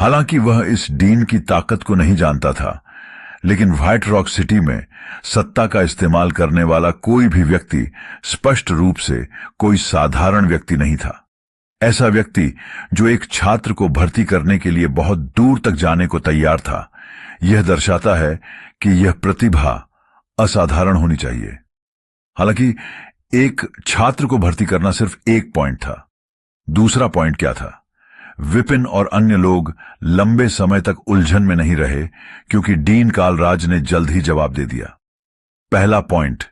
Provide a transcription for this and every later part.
हालांकि वह इस डीन की ताकत को नहीं जानता था, लेकिन व्हाइट रॉक सिटी में सत्ता का इस्तेमाल करने वाला कोई भी व्यक्ति स्पष्ट रूप से कोई साधारण व्यक्ति नहीं था। ऐसा व्यक्ति जो एक छात्र को भर्ती करने के लिए बहुत दूर तक जाने को तैयार था, यह दर्शाता है कि यह प्रतिभा असाधारण होनी चाहिए। हालांकि एक छात्र को भर्ती करना सिर्फ एक पॉइंट था। दूसरा पॉइंट क्या था? विपिन और अन्य लोग लंबे समय तक उलझन में नहीं रहे, क्योंकि डीन कालराज ने जल्द ही जवाब दे दिया। पहला पॉइंट।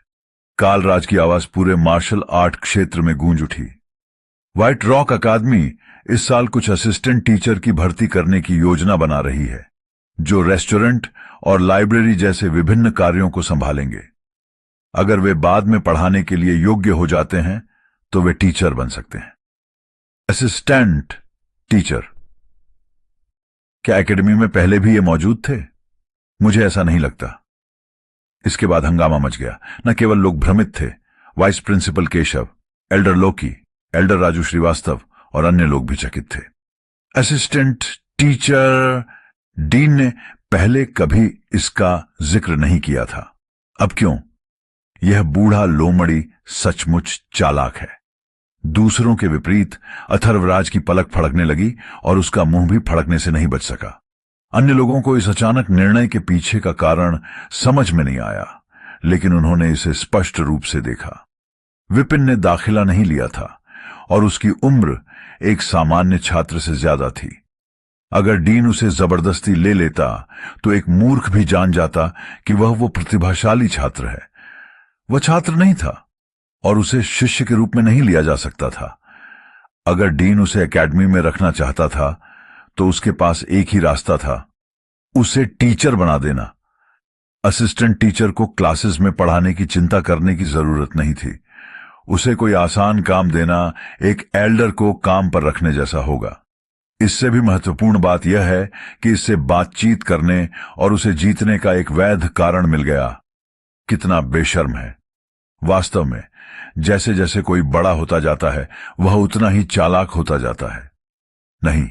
कालराज की आवाज पूरे मार्शल आर्ट क्षेत्र में गूंज उठी। व्हाइट रॉक अकादमी इस साल कुछ असिस्टेंट टीचर की भर्ती करने की योजना बना रही है, जो रेस्टोरेंट और लाइब्रेरी जैसे विभिन्न कार्यों को संभालेंगे। अगर वे बाद में पढ़ाने के लिए योग्य हो जाते हैं तो वे टीचर बन सकते हैं। असिस्टेंट टीचर, क्या एकेडमी में पहले भी ये मौजूद थे? मुझे ऐसा नहीं लगता। इसके बाद हंगामा मच गया। न केवल लोग भ्रमित थे, वाइस प्रिंसिपल केशव, एल्डर लोकी, एल्डर राजू श्रीवास्तव और अन्य लोग भी चकित थे। असिस्टेंट टीचर, डीन ने पहले कभी इसका जिक्र नहीं किया था। अब क्यों? यह बूढ़ा लोमड़ी सचमुच चालाक है। दूसरों के विपरीत अथर्वराज की पलक फड़कने लगी और उसका मुंह भी फड़कने से नहीं बच सका। अन्य लोगों को इस अचानक निर्णय के पीछे का कारण समझ में नहीं आया, लेकिन उन्होंने इसे स्पष्ट रूप से देखा। विपिन ने दाखिला नहीं लिया था और उसकी उम्र एक सामान्य छात्र से ज्यादा थी। अगर डीन उसे जबरदस्ती ले लेता तो एक मूर्ख भी जान जाता कि वह प्रतिभाशाली छात्र है। वह छात्र नहीं था और उसे शिष्य के रूप में नहीं लिया जा सकता था। अगर डीन उसे एकेडमी में रखना चाहता था तो उसके पास एक ही रास्ता था, उसे टीचर बना देना। असिस्टेंट टीचर को क्लासेस में पढ़ाने की चिंता करने की जरूरत नहीं थी। उसे कोई आसान काम देना एक एल्डर को काम पर रखने जैसा होगा। इससे भी महत्वपूर्ण बात यह है कि इससे बातचीत करने और उसे जीतने का एक वैध कारण मिल गया। कितना बेशर्म है। वास्तव में जैसे जैसे कोई बड़ा होता जाता है, वह उतना ही चालाक होता जाता है। नहीं,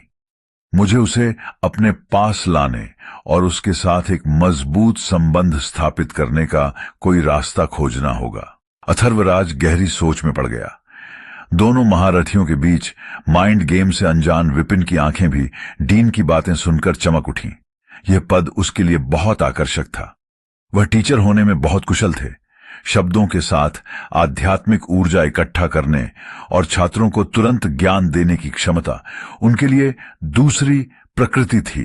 मुझे उसे अपने पास लाने और उसके साथ एक मजबूत संबंध स्थापित करने का कोई रास्ता खोजना होगा। अथर्वराज गहरी सोच में पड़ गया। दोनों महारथियों के बीच माइंड गेम से अनजान विपिन की आंखें भी डीन की बातें सुनकर चमक उठीं। यह पद उसके लिए बहुत आकर्षक था। वह टीचर होने में बहुत कुशल थे। शब्दों के साथ आध्यात्मिक ऊर्जा इकट्ठा करने और छात्रों को तुरंत ज्ञान देने की क्षमता उनके लिए दूसरी प्रकृति थी।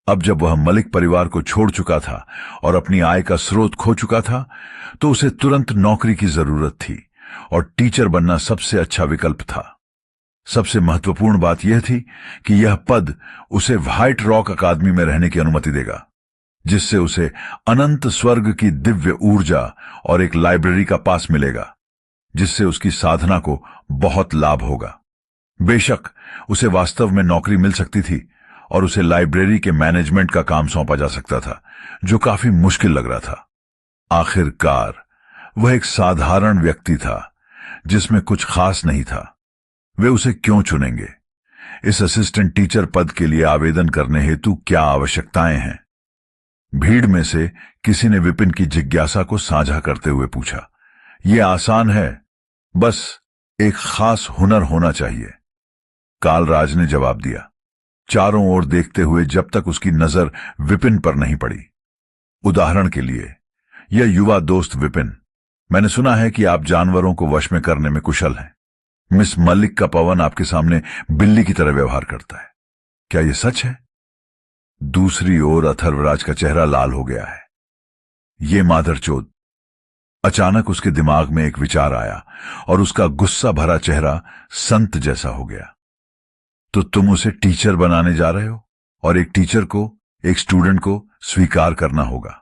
अब जब वह मलिक परिवार को छोड़ चुका था और अपनी आय का स्रोत खो चुका था, तो उसे तुरंत नौकरी की जरूरत थी और टीचर बनना सबसे अच्छा विकल्प था। सबसे महत्वपूर्ण बात यह थी कि यह पद उसे व्हाइट रॉक अकादमी में रहने की अनुमति देगा, जिससे उसे अनंत स्वर्ग की दिव्य ऊर्जा और एक लाइब्रेरी का पास मिलेगा, जिससे उसकी साधना को बहुत लाभ होगा। बेशक उसे वास्तव में नौकरी मिल सकती थी और उसे लाइब्रेरी के मैनेजमेंट का काम सौंपा जा सकता था, जो काफी मुश्किल लग रहा था। आखिरकार वह एक साधारण व्यक्ति था जिसमें कुछ खास नहीं था। वे उसे क्यों चुनेंगे? इस असिस्टेंट टीचर पद के लिए आवेदन करने हेतु क्या आवश्यकताएं हैं? भीड़ में से किसी ने विपिन की जिज्ञासा को साझा करते हुए पूछा। यह आसान है, बस एक खास हुनर होना चाहिए, कालराज ने जवाब दिया, चारों ओर देखते हुए जब तक उसकी नजर विपिन पर नहीं पड़ी। उदाहरण के लिए, यह युवा दोस्त विपिन, मैंने सुना है कि आप जानवरों को वश में करने में कुशल हैं। मिस मलिक का पवन आपके सामने बिल्ली की तरह व्यवहार करता है। क्या यह सच है? दूसरी ओर अथर्वराज का चेहरा लाल हो गया है। ये मादरचोद। अचानक उसके दिमाग में एक विचार आया और उसका गुस्सा भरा चेहरा संत जैसा हो गया। तो तुम उसे टीचर बनाने जा रहे हो और एक टीचर को, एक स्टूडेंट को स्वीकार करना होगा।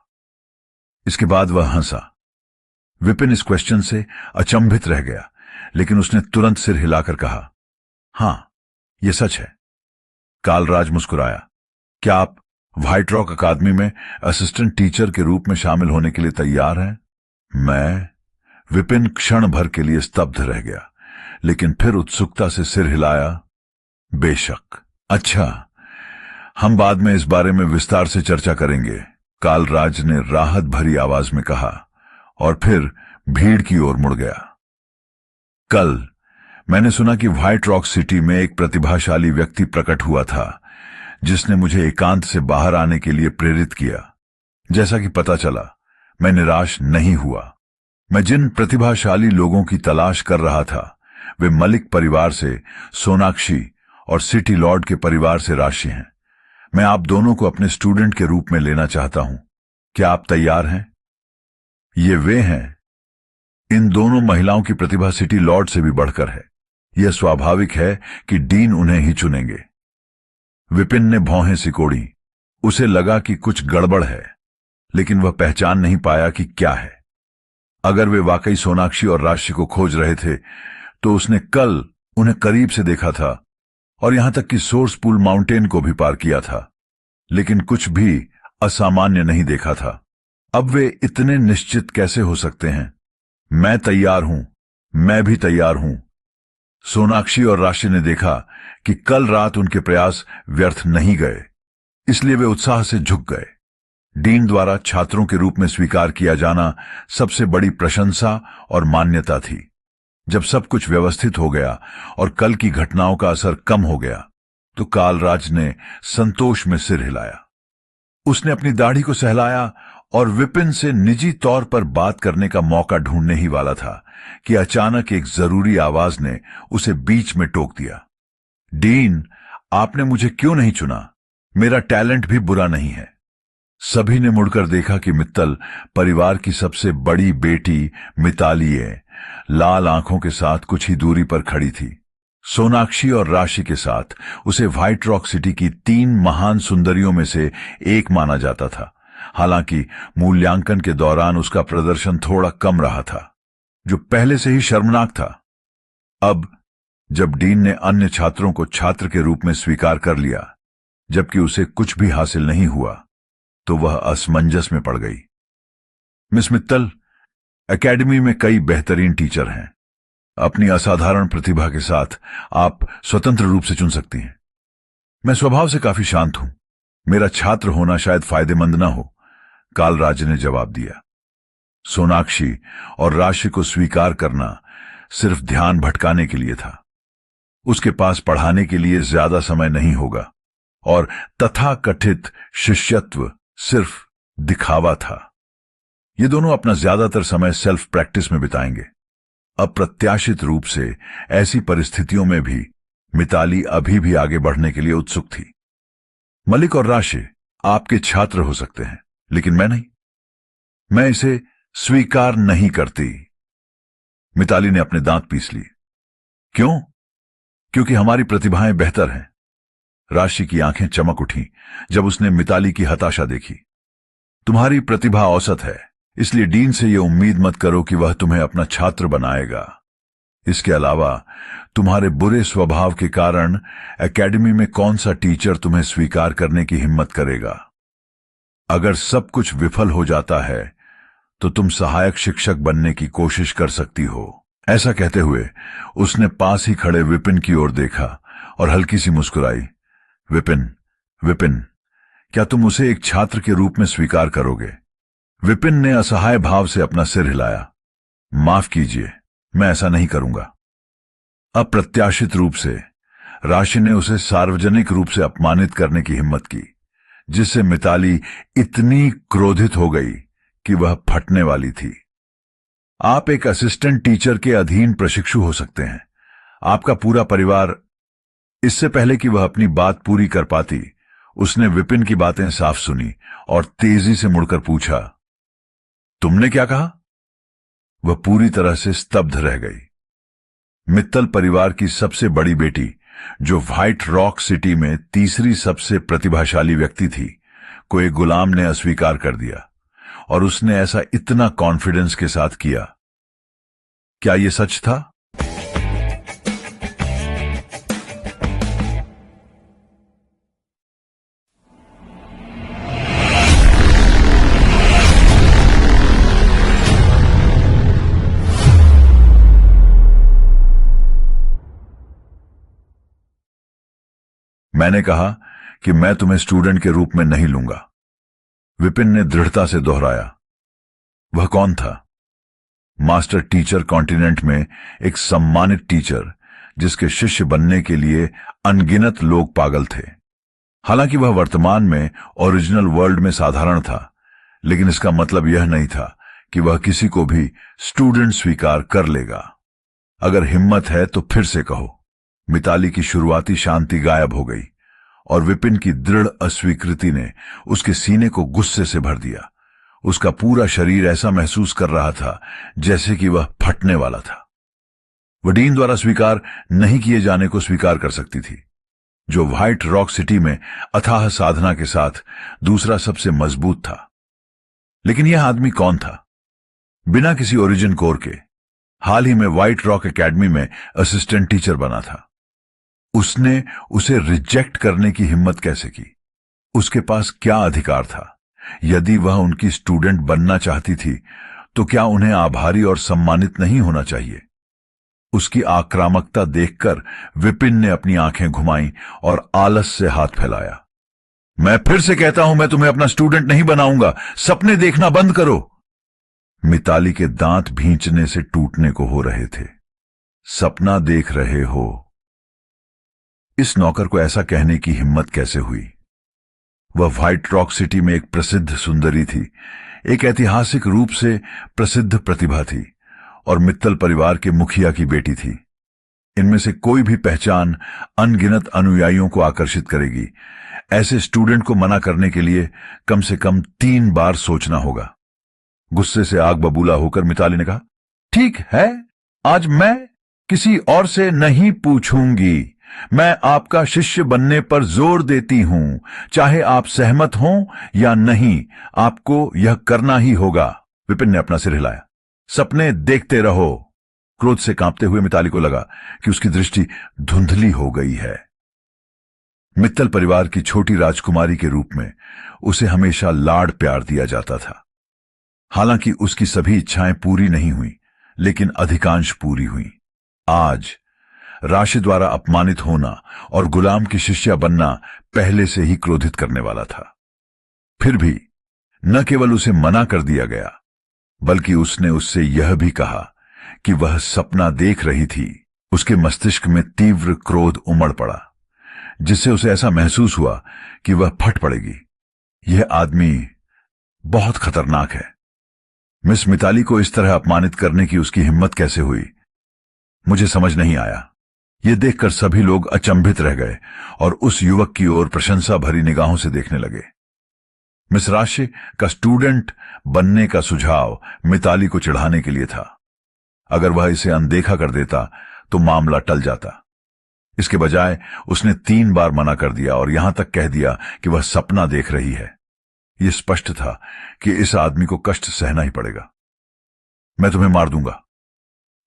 इसके बाद वह हंसा। विपिन इस क्वेश्चन से अचंभित रह गया, लेकिन उसने तुरंत सिर हिलाकर कहा, हां, यह सच है। कालराज मुस्कुराया। क्या आप व्हाइट रॉक अकादमी में असिस्टेंट टीचर के रूप में शामिल होने के लिए तैयार हैं? मैं? विपिन क्षण भर के लिए स्तब्ध रह गया, लेकिन फिर उत्सुकता से सिर हिलाया। बेशक। अच्छा, हम बाद में इस बारे में विस्तार से चर्चा करेंगे, कालराज ने राहत भरी आवाज में कहा और फिर भीड़ की ओर मुड़ गया। कल मैंने सुना कि व्हाइट रॉक सिटी में एक प्रतिभाशाली व्यक्ति प्रकट हुआ था जिसने मुझे एकांत से बाहर आने के लिए प्रेरित किया। जैसा कि पता चला, मैं निराश नहीं हुआ। मैं जिन प्रतिभाशाली लोगों की तलाश कर रहा था वे मलिक परिवार से सोनाक्षी और सिटी लॉर्ड के परिवार से राशि हैं। मैं आप दोनों को अपने स्टूडेंट के रूप में लेना चाहता हूं। क्या आप तैयार हैं? ये वे हैं। इन दोनों महिलाओं की प्रतिभा सिटी लॉर्ड से भी बढ़कर है। यह स्वाभाविक है कि डीन उन्हें ही चुनेंगे। विपिन ने भौहें सिकोड़ी। उसे लगा कि कुछ गड़बड़ है, लेकिन वह पहचान नहीं पाया कि क्या है। अगर वे वाकई सोनाक्षी और राशि को खोज रहे थे तो उसने कल उन्हें करीब से देखा था और यहां तक कि सोर्स पूल माउंटेन को भी पार किया था, लेकिन कुछ भी असामान्य नहीं देखा था। अब वे इतने निश्चित कैसे हो सकते हैं? मैं तैयार हूं, मैं भी तैयार हूं। सोनाक्षी और राशि ने देखा कि कल रात उनके प्रयास व्यर्थ नहीं गए, इसलिए वे उत्साह से झुक गए। डीन द्वारा छात्रों के रूप में स्वीकार किया जाना सबसे बड़ी प्रशंसा और मान्यता थी। जब सब कुछ व्यवस्थित हो गया और कल की घटनाओं का असर कम हो गया तो कालराज ने संतोष में सिर हिलाया। उसने अपनी दाढ़ी को सहलाया और विपिन से निजी तौर पर बात करने का मौका ढूंढने ही वाला था कि अचानक एक जरूरी आवाज ने उसे बीच में टोक दिया। डीन, आपने मुझे क्यों नहीं चुना? मेरा टैलेंट भी बुरा नहीं है। सभी ने मुड़कर देखा कि मित्तल परिवार की सबसे बड़ी बेटी मिताली लाल आंखों के साथ कुछ ही दूरी पर खड़ी थी। सोनाक्षी और राशि के साथ उसे व्हाइट रॉक सिटी की 3 महान सुंदरियों में से एक माना जाता था। हालांकि मूल्यांकन के दौरान उसका प्रदर्शन थोड़ा कम रहा था, जो पहले से ही शर्मनाक था। अब जब डीन ने अन्य छात्रों को छात्र के रूप में स्वीकार कर लिया, जबकि उसे कुछ भी हासिल नहीं हुआ, तो वह असमंजस में पड़ गई। मिस मित्तल, एकेडमी में कई बेहतरीन टीचर हैं। अपनी असाधारण प्रतिभा के साथ आप स्वतंत्र रूप से चुन सकती हैं। मैं स्वभाव से काफी शांत हूं। मेरा छात्र होना शायद फायदेमंद न हो, कालराज ने जवाब दिया। सोनाक्षी और राशि को स्वीकार करना सिर्फ ध्यान भटकाने के लिए था। उसके पास पढ़ाने के लिए ज्यादा समय नहीं होगा और तथाकथित शिष्यत्व सिर्फ दिखावा था। ये दोनों अपना ज्यादातर समय सेल्फ प्रैक्टिस में बिताएंगे। अप्रत्याशित रूप से ऐसी परिस्थितियों में भी मिताली अभी भी आगे बढ़ने के लिए उत्सुक थी। मलिक और राशि आपके छात्र हो सकते हैं, लेकिन मैं नहीं। मैं इसे स्वीकार नहीं करती। मिताली ने अपने दांत पीस लिए। क्यों? क्योंकि हमारी प्रतिभाएं बेहतर हैं। राशि की आंखें चमक उठीं जब उसने मिताली की हताशा देखी। तुम्हारी प्रतिभा औसत है, इसलिए डीन से यह उम्मीद मत करो कि वह तुम्हें अपना छात्र बनाएगा। इसके अलावा तुम्हारे बुरे स्वभाव के कारण एकेडमी में कौन सा टीचर तुम्हें स्वीकार करने की हिम्मत करेगा? अगर सब कुछ विफल हो जाता है तो तुम सहायक शिक्षक बनने की कोशिश कर सकती हो। ऐसा कहते हुए उसने पास ही खड़े विपिन की ओर देखा और हल्की सी मुस्कुराई। विपिन, विपिन, क्या तुम उसे एक छात्र के रूप में स्वीकार करोगे? विपिन ने असहाय भाव से अपना सिर हिलाया। माफ कीजिए, मैं ऐसा नहीं करूंगा। अप्रत्याशित रूप से राशि ने उसे सार्वजनिक रूप से अपमानित करने की हिम्मत की, जिससे मिताली इतनी क्रोधित हो गई कि वह फटने वाली थी। आप एक असिस्टेंट टीचर के अधीन प्रशिक्षु हो सकते हैं। आपका पूरा परिवार। इससे पहले कि वह अपनी बात पूरी कर पाती, उसने विपिन की बातें साफ सुनी और तेजी से मुड़कर पूछा, तुमने क्या कहा? वह पूरी तरह से स्तब्ध रह गई। मित्तल परिवार की सबसे बड़ी बेटी, जो व्हाइट रॉक सिटी में तीसरी सबसे प्रतिभाशाली व्यक्ति थी, को एक गुलाम ने अस्वीकार कर दिया, और उसने ऐसा इतना कॉन्फिडेंस के साथ किया। क्या यह सच था? मैंने कहा कि मैं तुम्हें स्टूडेंट के रूप में नहीं लूंगा। विपिन ने दृढ़ता से दोहराया। वह कौन था? मास्टर टीचर कॉन्टिनेंट में एक सम्मानित टीचर, जिसके शिष्य बनने के लिए अनगिनत लोग पागल थे। हालांकि वह वर्तमान में ओरिजिनल वर्ल्ड में साधारण था, लेकिन इसका मतलब यह नहीं था कि वह किसी को भी स्टूडेंट स्वीकार कर लेगा। अगर हिम्मत है तो फिर से कहो। मिताली की शुरुआती शांति गायब हो गई और विपिन की दृढ़ अस्वीकृति ने उसके सीने को गुस्से से भर दिया। उसका पूरा शरीर ऐसा महसूस कर रहा था जैसे कि वह फटने वाला था। वह डीन द्वारा स्वीकार नहीं किए जाने को स्वीकार कर सकती थी, जो व्हाइट रॉक सिटी में अथाह साधना के साथ दूसरा सबसे मजबूत था। लेकिन यह आदमी कौन था? बिना किसी ओरिजिन कोर के हाल ही में व्हाइट रॉक एकेडमी में असिस्टेंट टीचर बना था। उसने उसे रिजेक्ट करने की हिम्मत कैसे की? उसके पास क्या अधिकार था? यदि वह उनकी स्टूडेंट बनना चाहती थी तो क्या उन्हें आभारी और सम्मानित नहीं होना चाहिए? उसकी आक्रामकता देखकर विपिन ने अपनी आंखें घुमाईं और आलस से हाथ फैलाया। मैं फिर से कहता हूं, मैं तुम्हें अपना स्टूडेंट नहीं बनाऊंगा। सपने देखना बंद करो। मिताली के दांत भींचने से टूटने को हो रहे थे। सपना देख रहे हो? इस नौकर को ऐसा कहने की हिम्मत कैसे हुई? वह व्हाइट रॉक सिटी में एक प्रसिद्ध सुंदरी थी, एक ऐतिहासिक रूप से प्रसिद्ध प्रतिभा थी और मित्तल परिवार के मुखिया की बेटी थी। इनमें से कोई भी पहचान अनगिनत अनुयायियों को आकर्षित करेगी। ऐसे स्टूडेंट को मना करने के लिए कम से कम 3 बार सोचना होगा। गुस्से से आग बबूला होकर मिताली ने कहा, ठीक है, आज मैं किसी और से नहीं पूछूंगी। मैं आपका शिष्य बनने पर जोर देती हूं। चाहे आप सहमत हों या नहीं, आपको यह करना ही होगा। विपिन ने अपना सिर हिलाया। सपने देखते रहो। क्रोध से कांपते हुए मिताली को लगा कि उसकी दृष्टि धुंधली हो गई है। मित्तल परिवार की छोटी राजकुमारी के रूप में उसे हमेशा लाड प्यार दिया जाता था। हालांकि उसकी सभी इच्छाएं पूरी नहीं हुई, लेकिन अधिकांश पूरी हुई। आज राशि द्वारा अपमानित होना और गुलाम की शिष्या बनना पहले से ही क्रोधित करने वाला था। फिर भी न केवल उसे मना कर दिया गया, बल्कि उसने उससे यह भी कहा कि वह सपना देख रही थी। उसके मस्तिष्क में तीव्र क्रोध उमड़ पड़ा, जिससे उसे ऐसा महसूस हुआ कि वह फट पड़ेगी। यह आदमी बहुत खतरनाक है। मिस मिताली को इस तरह अपमानित करने की उसकी हिम्मत कैसे हुई? मुझे समझ नहीं आया। यह देखकर सभी लोग अचंभित रह गए और उस युवक की ओर प्रशंसा भरी निगाहों से देखने लगे। मिस राशि का स्टूडेंट बनने का सुझाव मिताली को चिढ़ाने के लिए था। अगर वह इसे अनदेखा कर देता तो मामला टल जाता। इसके बजाय उसने 3 बार मना कर दिया और यहां तक कह दिया कि वह सपना देख रही है। यह स्पष्ट था कि इस आदमी को कष्ट सहना ही पड़ेगा। मैं तुम्हें मार दूंगा।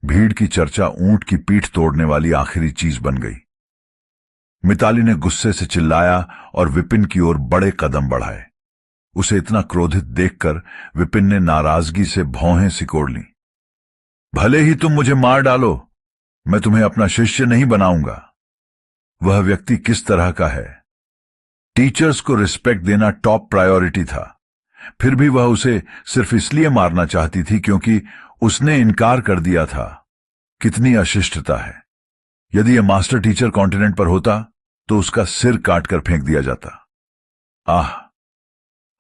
भीड़ की चर्चा ऊंट की पीठ तोड़ने वाली आखिरी चीज बन गई। मिताली ने गुस्से से चिल्लाया और विपिन की ओर बड़े कदम बढ़ाए। उसे इतना क्रोधित देखकर विपिन ने नाराजगी से भौहें सिकोड़ लीं। भले ही तुम मुझे मार डालो, मैं तुम्हें अपना शिष्य नहीं बनाऊंगा। वह व्यक्ति किस तरह का है? टीचर्स को रिस्पेक्ट देना टॉप प्रायोरिटी था। फिर भी वह उसे सिर्फ इसलिए मारना चाहती थी क्योंकि उसने इनकार कर दिया था। कितनी अशिष्टता है। यदि यह मास्टर टीचर कॉन्टिनेंट पर होता तो उसका सिर काटकर फेंक दिया जाता। आह,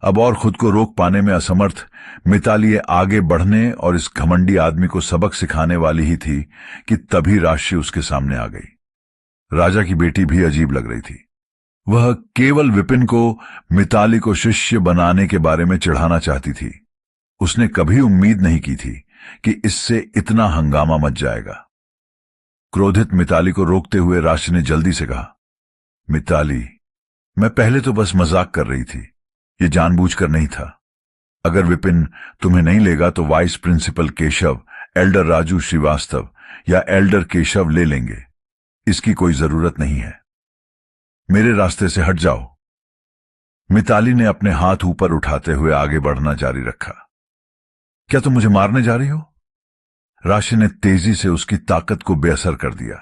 अब और खुद को रोक पाने में असमर्थ मिताली आगे बढ़ने और इस घमंडी आदमी को सबक सिखाने वाली ही थी कि तभी राशि उसके सामने आ गई। राजा की बेटी भी अजीब लग रही थी। वह केवल विपिन को मिताली को शिष्य बनाने के बारे में चिढ़ाना चाहती थी। उसने कभी उम्मीद नहीं की थी कि इससे इतना हंगामा मच जाएगा। क्रोधित मिताली को रोकते हुए राशि ने जल्दी से कहा, मिताली, मैं पहले तो बस मजाक कर रही थी। ये जानबूझकर नहीं था। अगर विपिन तुम्हें नहीं लेगा तो vice principal Keshav, elder Raju Srivastava या एल्डर केशव ले लेंगे। इसकी कोई जरूरत नहीं है। मेरे रास्ते से हट जाओ। मिताली ने अपने हाथ ऊपर उठाते हुए आगे बढ़ना जारी रखा। क्या तुम मुझे मारने जा रही हो? राशि ने तेजी से उसकी ताकत को बेअसर कर दिया।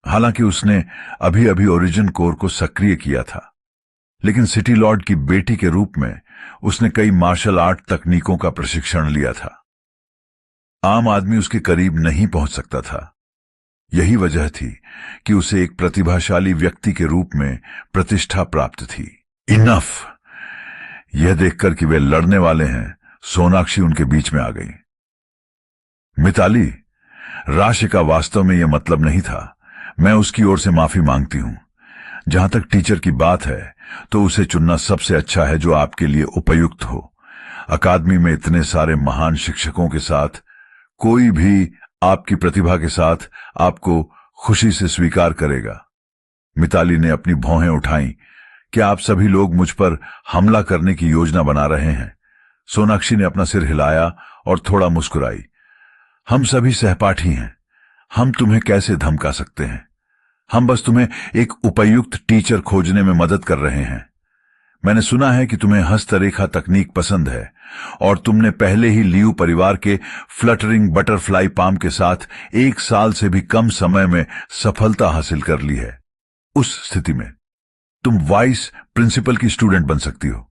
हालांकि उसने अभी अभी ओरिजिन कोर को सक्रिय किया था, लेकिन सिटी लॉर्ड की बेटी के रूप में उसने कई मार्शल आर्ट तकनीकों का प्रशिक्षण लिया था। आम आदमी उसके करीब नहीं पहुंच सकता था। यही वजह थी कि उसे एक प्रतिभाशाली व्यक्ति के रूप में प्रतिष्ठा प्राप्त थी। इनफ! यह देखकर कि वे लड़ने वाले हैं, सोनाक्षी उनके बीच में आ गई। मिताली, राशि का वास्तव में यह मतलब नहीं था। मैं उसकी ओर से माफी मांगती हूं। जहां तक टीचर की बात है तो उसे चुनना सबसे अच्छा है जो आपके लिए उपयुक्त हो। अकादमी में इतने सारे महान शिक्षकों के साथ कोई भी आपकी प्रतिभा के साथ आपको खुशी से स्वीकार करेगा। मिताली ने अपनी भौहें उठाईं। क्या आप सभी लोग मुझ पर हमला करने की योजना बना रहे हैं? सोनाक्षी ने अपना सिर हिलाया और थोड़ा मुस्कुराई। हम सभी सहपाठी हैं। हम तुम्हें कैसे धमका सकते हैं? हम बस तुम्हें एक उपयुक्त टीचर खोजने में मदद कर रहे हैं। मैंने सुना है कि तुम्हें हस्तरेखा तकनीक पसंद है और तुमने पहले ही लियू परिवार के फ्लटरिंग बटरफ्लाई पाम के साथ 1 साल से भी कम समय में सफलता हासिल कर ली है। उस स्थिति में तुम वाइस प्रिंसिपल की स्टूडेंट बन सकती हो।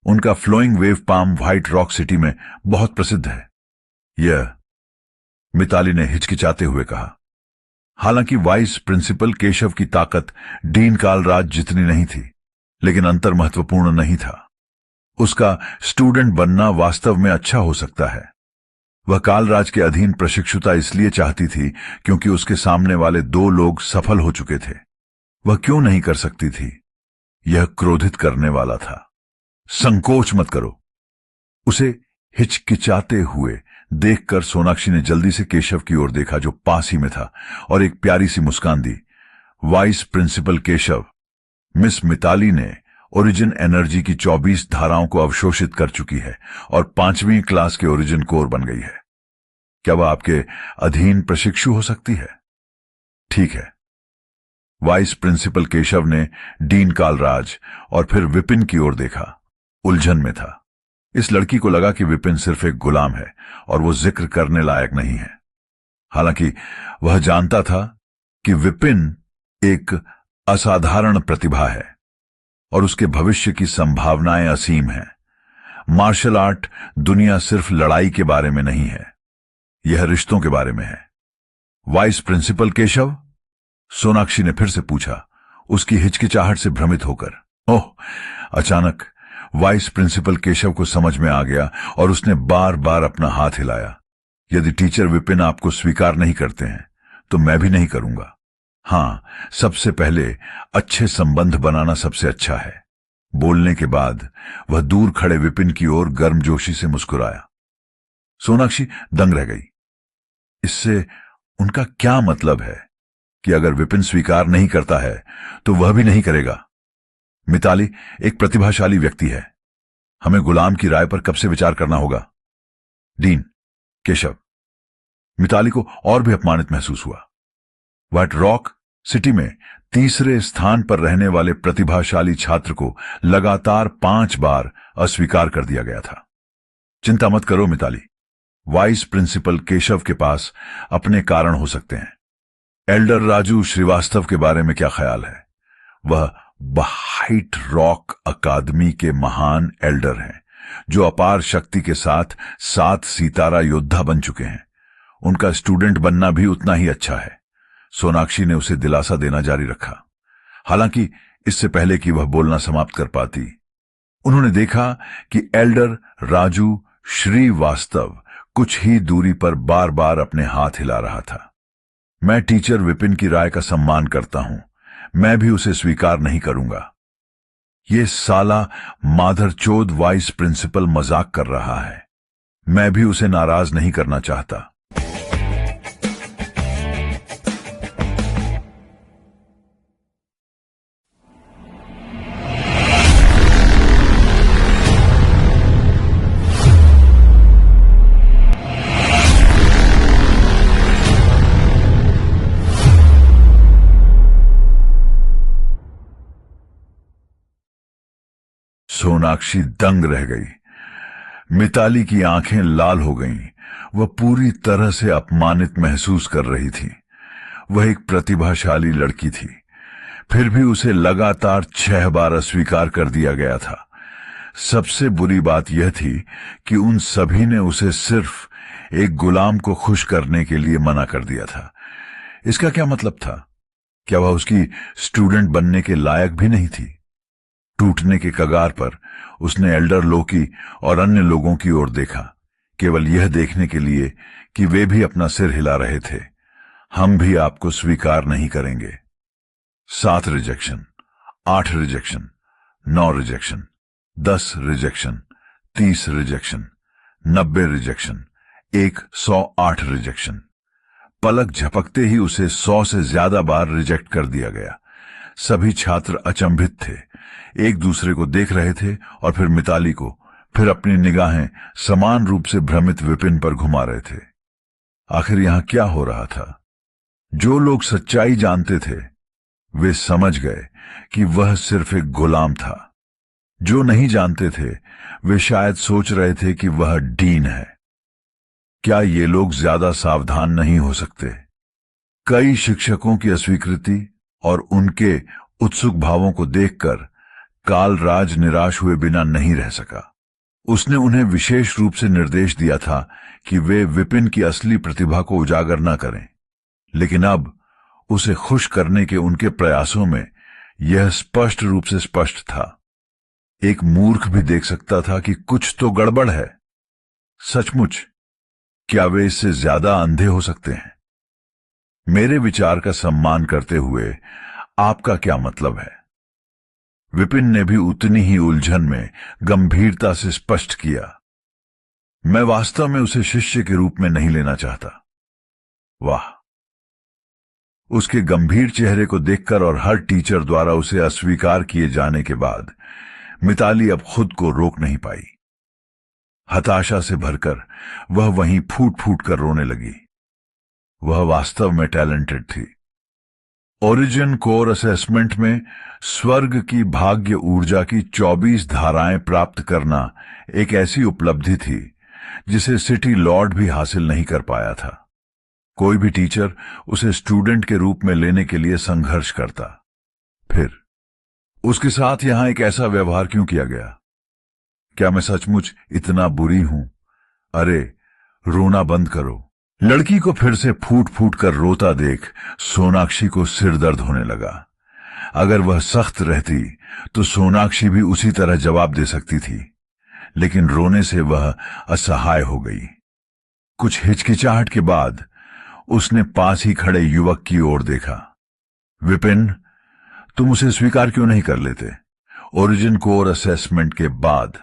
उनका flowing wave palm white rock city में बहुत प्रसिद्ध है। यह मिताली ने हिचकिचाते हुए कहा। हालांकि वाइस प्रिंसिपल केशव की ताकत डीन कालराज जितनी नहीं थी, लेकिन अंतर महत्वपूर्ण नहीं था। उसका स्टूडेंट बनना वास्तव में अच्छा हो सकता है। वह कालराज के अधीन प्रशिक्षुता इसलिए चाहती थी क्योंकि उसके सामने वाले 2 लोग सफल हो चुके थे। वह क्यों नहीं कर सकती थी? यह क्रोधित करने वाला था। संकोच मत करो। उसे हिचकिचाते हुए देखकर सोनाक्षी ने जल्दी से केशव की ओर देखा जो पास ही में था और एक प्यारी सी मुस्कान दी। Vice principal Keshav, miss Mitali ने ओरिजिन एनर्जी की 24 धाराओं को अवशोषित कर चुकी है और 5वीं क्लास के ओरिजिन कोर बन गई है। क्या वह आपके अधीन प्रशिक्षु हो सकती है? ठीक है। वाइस प्रिंसिपल केशव ने डीन कालराज और फिर विपिन की ओर देखा। उलझन में था। इस लड़की को लगा कि विपिन सिर्फ एक गुलाम है और वो जिक्र करने लायक नहीं है। हालांकि वह जानता था कि विपिन एक असाधारण प्रतिभा है और उसके भविष्य की संभावनाएं असीम हैं। मार्शल आर्ट दुनिया सिर्फ लड़ाई के बारे में नहीं है, यह रिश्तों के बारे में है। Vice principal Keshav? सोनाक्षी ने फिर से पूछा, उसकी हिचकिचाहट से भ्रमित होकर। ओह! अचानक वाइस प्रिंसिपल केशव को समझ में आ गया और उसने बार बार अपना हाथ हिलाया। यदि टीचर विपिन आपको स्वीकार नहीं करते हैं तो मैं भी नहीं करूंगा। हां, सबसे पहले अच्छे संबंध बनाना सबसे अच्छा है। बोलने के बाद वह दूर खड़े विपिन की ओर गर्मजोशी से मुस्कुराया। सोनाक्षी दंग रह गई। इससे उनका क्या मतलब है कि अगर विपिन स्वीकार नहीं करता है तो वह भी नहीं करेगा? मिताली एक प्रतिभाशाली व्यक्ति है। हमें गुलाम की राय पर कब से विचार करना होगा? डीन, केशव। मिताली को और भी अपमानित महसूस हुआ। व्हाइट रॉक सिटी में तीसरे स्थान पर रहने वाले प्रतिभाशाली छात्र को लगातार 5 बार अस्वीकार कर दिया गया था। चिंता मत करो मिताली, वाइस प्रिंसिपल केशव के पास अपने कारण हो सकते हैं। एल्डर राजू श्रीवास्तव के बारे में क्या ख्याल है? वह व्हाइट रॉक अकादमी के महान एल्डर हैं जो अपार शक्ति के साथ 7 सितारा योद्धा बन चुके हैं। उनका स्टूडेंट बनना भी उतना ही अच्छा है। सोनाक्षी ने उसे दिलासा देना जारी रखा, हालांकि इससे पहले कि वह बोलना समाप्त कर पाती, उन्होंने देखा कि एल्डर राजू श्रीवास्तव कुछ ही दूरी पर बार बार अपने हाथ हिला रहा था। मैं टीचर विपिन की राय का सम्मान करता हूं, मैं भी उसे स्वीकार नहीं करूंगा। ये साला माधरचोद वाइस प्रिंसिपल मजाक कर रहा है। मैं भी उसे नाराज नहीं करना चाहता। सोनाक्षी दंग रह गई। मिताली की आंखें लाल हो गईं। वह पूरी तरह से अपमानित महसूस कर रही थी। वह एक प्रतिभाशाली लड़की थी। फिर भी उसे लगातार 6 बार अस्वीकार कर दिया गया था। सबसे बुरी बात यह थी कि उन सभी ने उसे सिर्फ एक गुलाम को खुश करने के लिए मना कर दिया था। इसका क्या मतलब था? क्या वह उसकी स्टूडेंट बनने के लायक भी नहीं थी? टूटने के कगार पर उसने एल्डर लोकी और अन्य लोगों की ओर देखा, केवल यह देखने के लिए कि वे भी अपना सिर हिला रहे थे। हम भी आपको स्वीकार नहीं करेंगे। 7 rejection, 8 rejection, 9 rejection, 10 rejection, 30 rejection, 90 rejection, 108 rejection. पलक झपकते ही उसे 100 से ज्यादा बार रिजेक्ट कर दिया गया। सभी छात्र अचंभित थे, एक दूसरे को देख रहे थे और फिर मिताली को, फिर अपनी निगाहें समान रूप से भ्रमित विपिन पर घुमा रहे थे। आखिर यहां क्या हो रहा था? जो लोग सच्चाई जानते थे वे समझ गए कि वह सिर्फ एक गुलाम था। जो नहीं जानते थे वे शायद सोच रहे थे कि वह डीन है। क्या ये लोग ज्यादा सावधान नहीं हो सकते? कई शिक्षकों की अस्वीकृति और उनके उत्सुक भावों को देखकर कालराज निराश हुए बिना नहीं रह सका। उसने उन्हें विशेष रूप से निर्देश दिया था कि वे विपिन की असली प्रतिभा को उजागर न करें, लेकिन अब उसे खुश करने के उनके प्रयासों में यह स्पष्ट रूप से स्पष्ट था। एक मूर्ख भी देख सकता था कि कुछ तो गड़बड़ है। सचमुच क्या वे इससे ज्यादा अंधे हो सकते हैं? मेरे विचार का सम्मान करते हुए आपका क्या मतलब है? विपिन ने भी उतनी ही उलझन में गंभीरता से स्पष्ट किया। मैं वास्तव में उसे शिष्य के रूप में नहीं लेना चाहता। वाह! उसके गंभीर चेहरे को देखकर और हर टीचर द्वारा उसे अस्वीकार किए जाने के बाद मिताली अब खुद को रोक नहीं पाई। हताशा से भरकर वह वहीं फूट फूट कर रोने लगी। वह वास्तव में टैलेंटेड थी। ओरिजिन कोर असेसमेंट में स्वर्ग की भाग्य ऊर्जा की 24 धाराएं प्राप्त करना एक ऐसी उपलब्धि थी जिसे सिटी लॉर्ड भी हासिल नहीं कर पाया था। कोई भी टीचर उसे स्टूडेंट के रूप में लेने के लिए संघर्ष करता। फिर उसके साथ यहां एक ऐसा व्यवहार क्यों किया गया? क्या मैं सचमुच इतना बुरी हूं? अरे, रोना बंद करो। लड़की को फिर से फूट फूट कर रोता देख सोनाक्षी को सिर दर्द होने लगा। अगर वह सख्त रहती तो सोनाक्षी भी उसी तरह जवाब दे सकती थी, लेकिन रोने से वह असहाय हो गई। कुछ हिचकिचाहट के बाद उसने पास ही खड़े युवक की ओर देखा। विपिन, तुम उसे स्वीकार क्यों नहीं कर लेते? ओरिजिन कोर असेसमेंट के बाद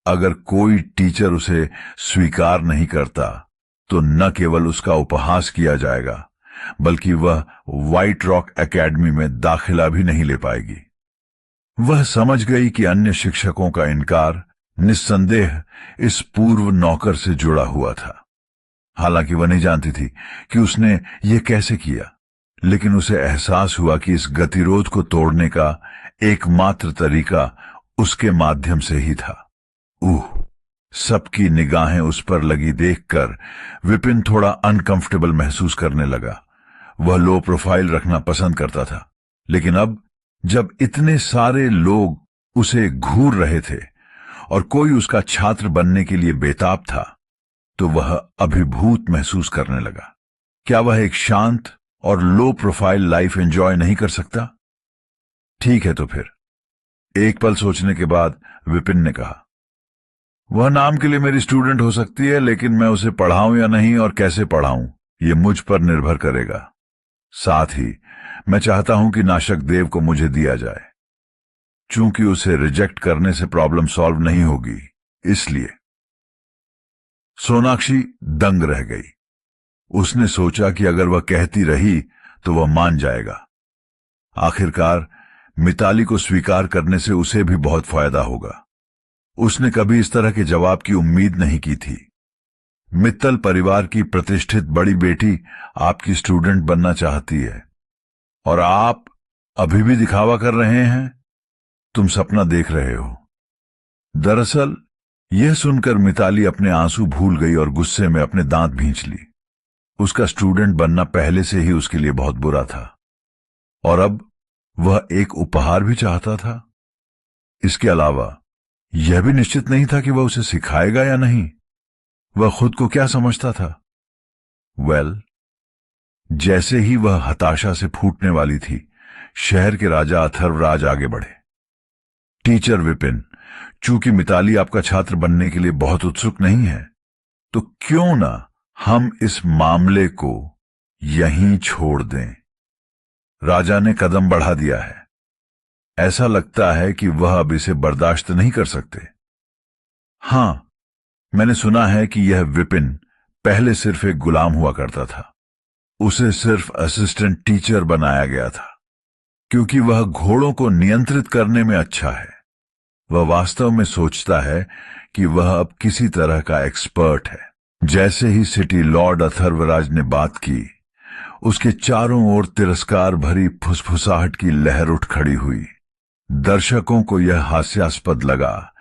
अगर कोई टीचर उसे स्वीकार नहीं करता तो न केवल उसका उपहास किया जाएगा, बल्कि वह व्हाइट रॉक एकेडमी में दाखिला भी नहीं ले पाएगी। वह समझ गई कि अन्य शिक्षकों का इनकार निस्संदेह इस पूर्व नौकर से जुड़ा हुआ था। हालांकि वह नहीं जानती थी कि उसने यह कैसे किया, लेकिन उसे एहसास हुआ कि इस गतिरोध को तोड़ने का एकमात्र तरीका उसके माध्यम से ही था। सबकी निगाहें उस पर लगी देखकर विपिन थोड़ा अनकंफर्टेबल महसूस करने लगा। वह लो प्रोफाइल रखना पसंद करता था, लेकिन अब जब इतने सारे लोग उसे घूर रहे थे और कोई उसका छात्र बनने के लिए बेताब था, तो वह अभिभूत महसूस करने लगा। क्या वह एक शांत और लो प्रोफाइल लाइफ एंजॉय नहीं कर सकता? ठीक है, तो फिर। एक पल सोचने के बाद विपिन ने कहा, वह नाम के लिए मेरी स्टूडेंट हो सकती है, लेकिन मैं उसे पढ़ाऊं या नहीं और कैसे पढ़ाऊं यह मुझ पर निर्भर करेगा। साथ ही मैं चाहता हूं कि नाशक देव को मुझे दिया जाए। चूंकि उसे रिजेक्ट करने से प्रॉब्लम सॉल्व नहीं होगी, इसलिए। सोनाक्षी दंग रह गई। उसने सोचा कि अगर वह कहती रही तो वह मान जाएगा। आखिरकार मिताली को स्वीकार करने से उसे भी बहुत फायदा होगा। उसने कभी इस तरह के जवाब की उम्मीद नहीं की थी। मित्तल परिवार की प्रतिष्ठित बड़ी बेटी आपकी स्टूडेंट बनना चाहती है और आप अभी भी दिखावा कर रहे हैं। तुम सपना देख रहे हो। दरअसल यह सुनकर मिताली अपने आंसू भूल गई और गुस्से में अपने दांत भींच ली। उसका स्टूडेंट बनना पहले से ही उसके लिए बहुत बुरा था और अब वह एक उपहार भी चाहता था। इसके अलावा यह भी निश्चित नहीं था कि वह उसे सिखाएगा या नहीं। वह खुद को क्या समझता था? जैसे ही वह हताशा से फूटने वाली थी, शहर के राजा अथर्वराज आगे बढ़े। टीचर विपिन, चूंकि मिताली आपका छात्र बनने के लिए बहुत उत्सुक नहीं है, तो क्यों ना हम इस मामले को यहीं छोड़ दें। राजा ने कदम बढ़ा दिया है। ऐसा लगता है कि वह अब इसे बर्दाश्त नहीं कर सकते। हां, मैंने सुना है कि यह विपिन पहले सिर्फ एक गुलाम हुआ करता था। उसे सिर्फ असिस्टेंट टीचर बनाया गया था क्योंकि वह घोड़ों को नियंत्रित करने में अच्छा है। वह वास्तव में सोचता है कि वह अब किसी तरह का एक्सपर्ट है। जैसे ही सिटी लॉर्ड अथर्वराज ने बात की, उसके चारों ओर तिरस्कार भरी फुसफुसाहट की लहर उठ खड़ी हुई। दर्शकों को यह हास्यास्पद लगा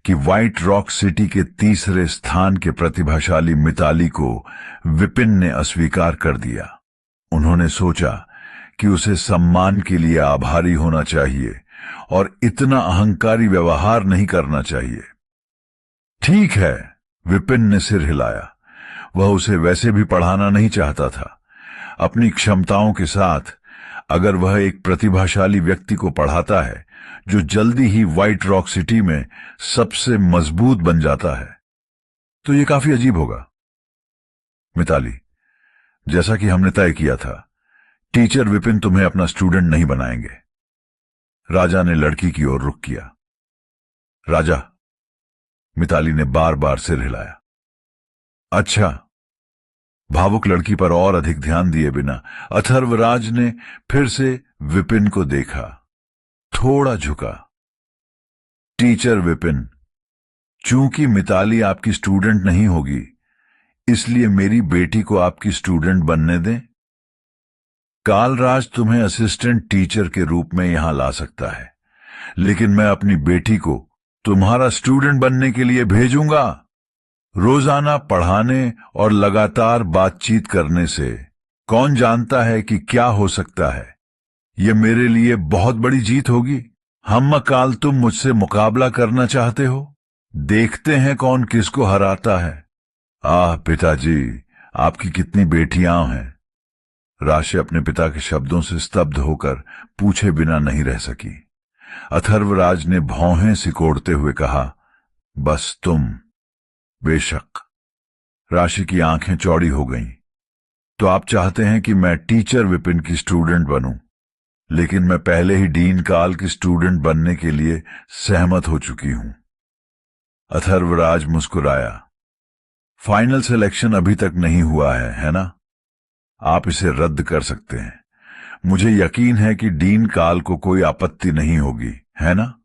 कि व्हाइट रॉक सिटी के तीसरे स्थान के प्रतिभाशाली मिताली को विपिन ने अस्वीकार कर दिया। उन्होंने सोचा कि उसे सम्मान के लिए आभारी होना चाहिए और इतना अहंकारी व्यवहार नहीं करना चाहिए। ठीक है, विपिन ने सिर हिलाया। वह उसे वैसे भी पढ़ाना नहीं चाहता था। अपनी क्षमताओं के साथ अगर वह एक प्रतिभाशाली व्यक्ति को पढ़ाता है जो जल्दी ही व्हाइट रॉक सिटी में सबसे मजबूत बन जाता है, तो यह काफी अजीब होगा। मिताली, जैसा कि हमने तय किया था, टीचर विपिन तुम्हें अपना स्टूडेंट नहीं बनाएंगे। राजा ने लड़की की ओर रुख किया। राजा, मिताली ने बार बार सिर हिलाया। अच्छा। भावुक लड़की पर और अधिक ध्यान दिए बिना अथर्वराज ने फिर से विपिन को देखा, थोड़ा झुका। टीचर विपिन, चूंकि मिताली आपकी स्टूडेंट नहीं होगी, इसलिए मेरी बेटी को आपकी स्टूडेंट बनने दें। कालराज तुम्हें असिस्टेंट टीचर के रूप में यहां ला सकता है, लेकिन मैं अपनी बेटी को तुम्हारा स्टूडेंट बनने के लिए भेजूंगा। रोजाना पढ़ाने और लगातार बातचीत करने से कौन जानता है कि क्या हो सकता है। यह मेरे लिए बहुत बड़ी जीत होगी। हम-काल तुम मुझसे मुकाबला करना चाहते हो। देखते हैं कौन किसको हराता है। आह पिताजी, आपकी कितनी बेटियां हैं। राशि अपने पिता के शब्दों से स्तब्ध होकर पूछे बिना नहीं रह सकी। अथर्वराज ने भौहें सिकोड़ते हुए कहा, बस तुम। बेशक। राशि की आंखें चौड़ी हो गईं। तो आप चाहते हैं कि मैं टीचर विपिन की स्टूडेंट बनूं, लेकिन मैं पहले ही डीन काल की स्टूडेंट बनने के लिए सहमत हो चुकी हूं। अथर्वराज मुस्कुराया। फाइनल सिलेक्शन अभी तक नहीं हुआ है ना? आप इसे रद्द कर सकते हैं। मुझे यकीन है कि डीन काल को कोई आपत्ति नहीं होगी, है ना?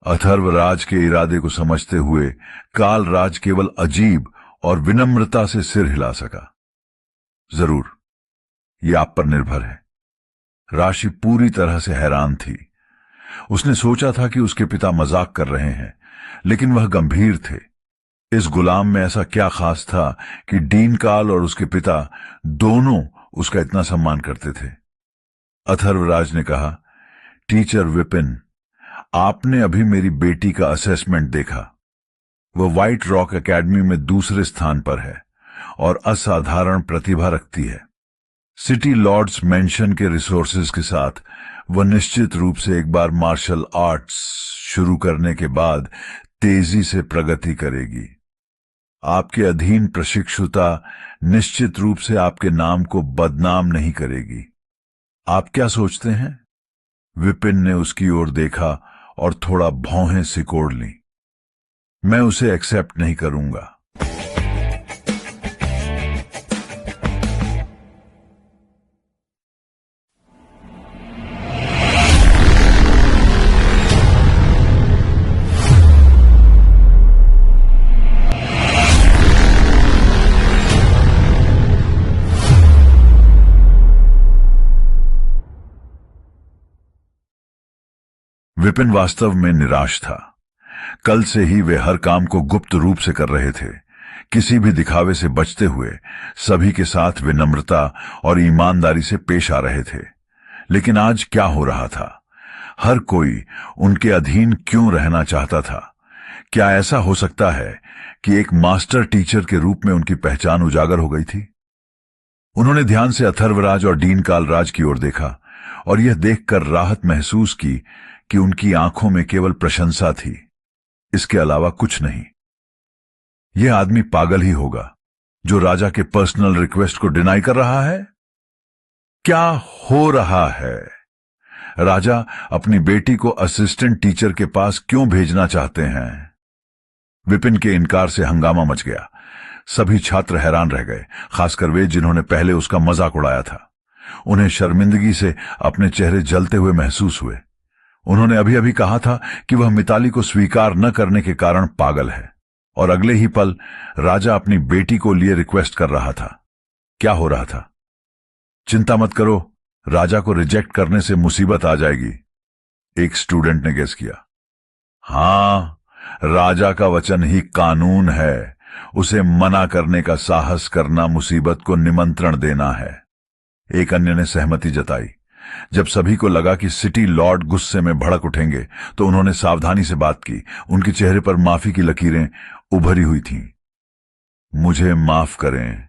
अथर्वराज के इरादे को समझते हुए कालराज केवल अजीब और विनम्रता से सिर हिला सका। जरूर, यह आप पर निर्भर है। राशि पूरी तरह से हैरान थी। उसने सोचा था कि उसके पिता मजाक कर रहे हैं, लेकिन वह गंभीर थे। इस गुलाम में ऐसा क्या खास था कि डीन काल और उसके पिता दोनों उसका इतना सम्मान करते थे। अथर्वराज ने कहा, टीचर विपिन, आपने अभी मेरी बेटी का असेसमेंट देखा। वह व्हाइट रॉक एकेडमी में दूसरे स्थान पर है और असाधारण प्रतिभा रखती है। सिटी लॉर्ड्स मेंशन के रिसोर्सेज के साथ वह निश्चित रूप से एक बार मार्शल आर्ट्स शुरू करने के बाद तेजी से प्रगति करेगी। आपके अधीन प्रशिक्षुता निश्चित रूप से आपके नाम को बदनाम नहीं करेगी। आप क्या सोचते हैं? विपिन ने उसकी ओर देखा और थोड़ा भौहें सिकोड़ ली। मैं उसे एक्सेप्ट नहीं करूंगा। विपिन वास्तव में निराश था। कल से ही वे हर काम को गुप्त रूप से कर रहे थे, किसी भी दिखावे से बचते हुए सभी के साथ विनम्रता और ईमानदारी से पेश आ रहे थे। लेकिन आज क्या हो रहा था? हर कोई उनके अधीन क्यों रहना चाहता था? क्या ऐसा हो सकता है कि एक मास्टर टीचर के रूप में उनकी पहचान उजागर हो गई थी? उन्होंने ध्यान से अथर्वराज और डीन कालराज की ओर देखा और यह देखकर राहत महसूस की कि उनकी आंखों में केवल प्रशंसा थी, इसके अलावा कुछ नहीं। यह आदमी पागल ही होगा जो राजा के पर्सनल रिक्वेस्ट को डिनाई कर रहा है। क्या हो रहा है? राजा अपनी बेटी को असिस्टेंट टीचर के पास क्यों भेजना चाहते हैं? विपिन के इनकार से हंगामा मच गया। सभी छात्र हैरान रह गए, खासकर वे जिन्होंने पहले उसका मजाक उड़ाया था। उन्हें शर्मिंदगी से अपने चेहरे जलते हुए महसूस हुए। उन्होंने अभी अभी कहा था कि वह मिताली को स्वीकार न करने के कारण पागल है, और अगले ही पल राजा अपनी बेटी को लिए रिक्वेस्ट कर रहा था। क्या हो रहा था? चिंता मत करो, राजा को रिजेक्ट करने से मुसीबत आ जाएगी, एक स्टूडेंट ने गेस किया। हां, राजा का वचन ही कानून है, उसे मना करने का साहस करना मुसीबत को निमंत्रण देना है, एक अन्य ने सहमति जताई। जब सभी को लगा कि सिटी लॉर्ड गुस्से में भड़क उठेंगे तो उन्होंने सावधानी से बात की। उनके चेहरे पर माफी की लकीरें उभरी हुई थीं। मुझे माफ करें,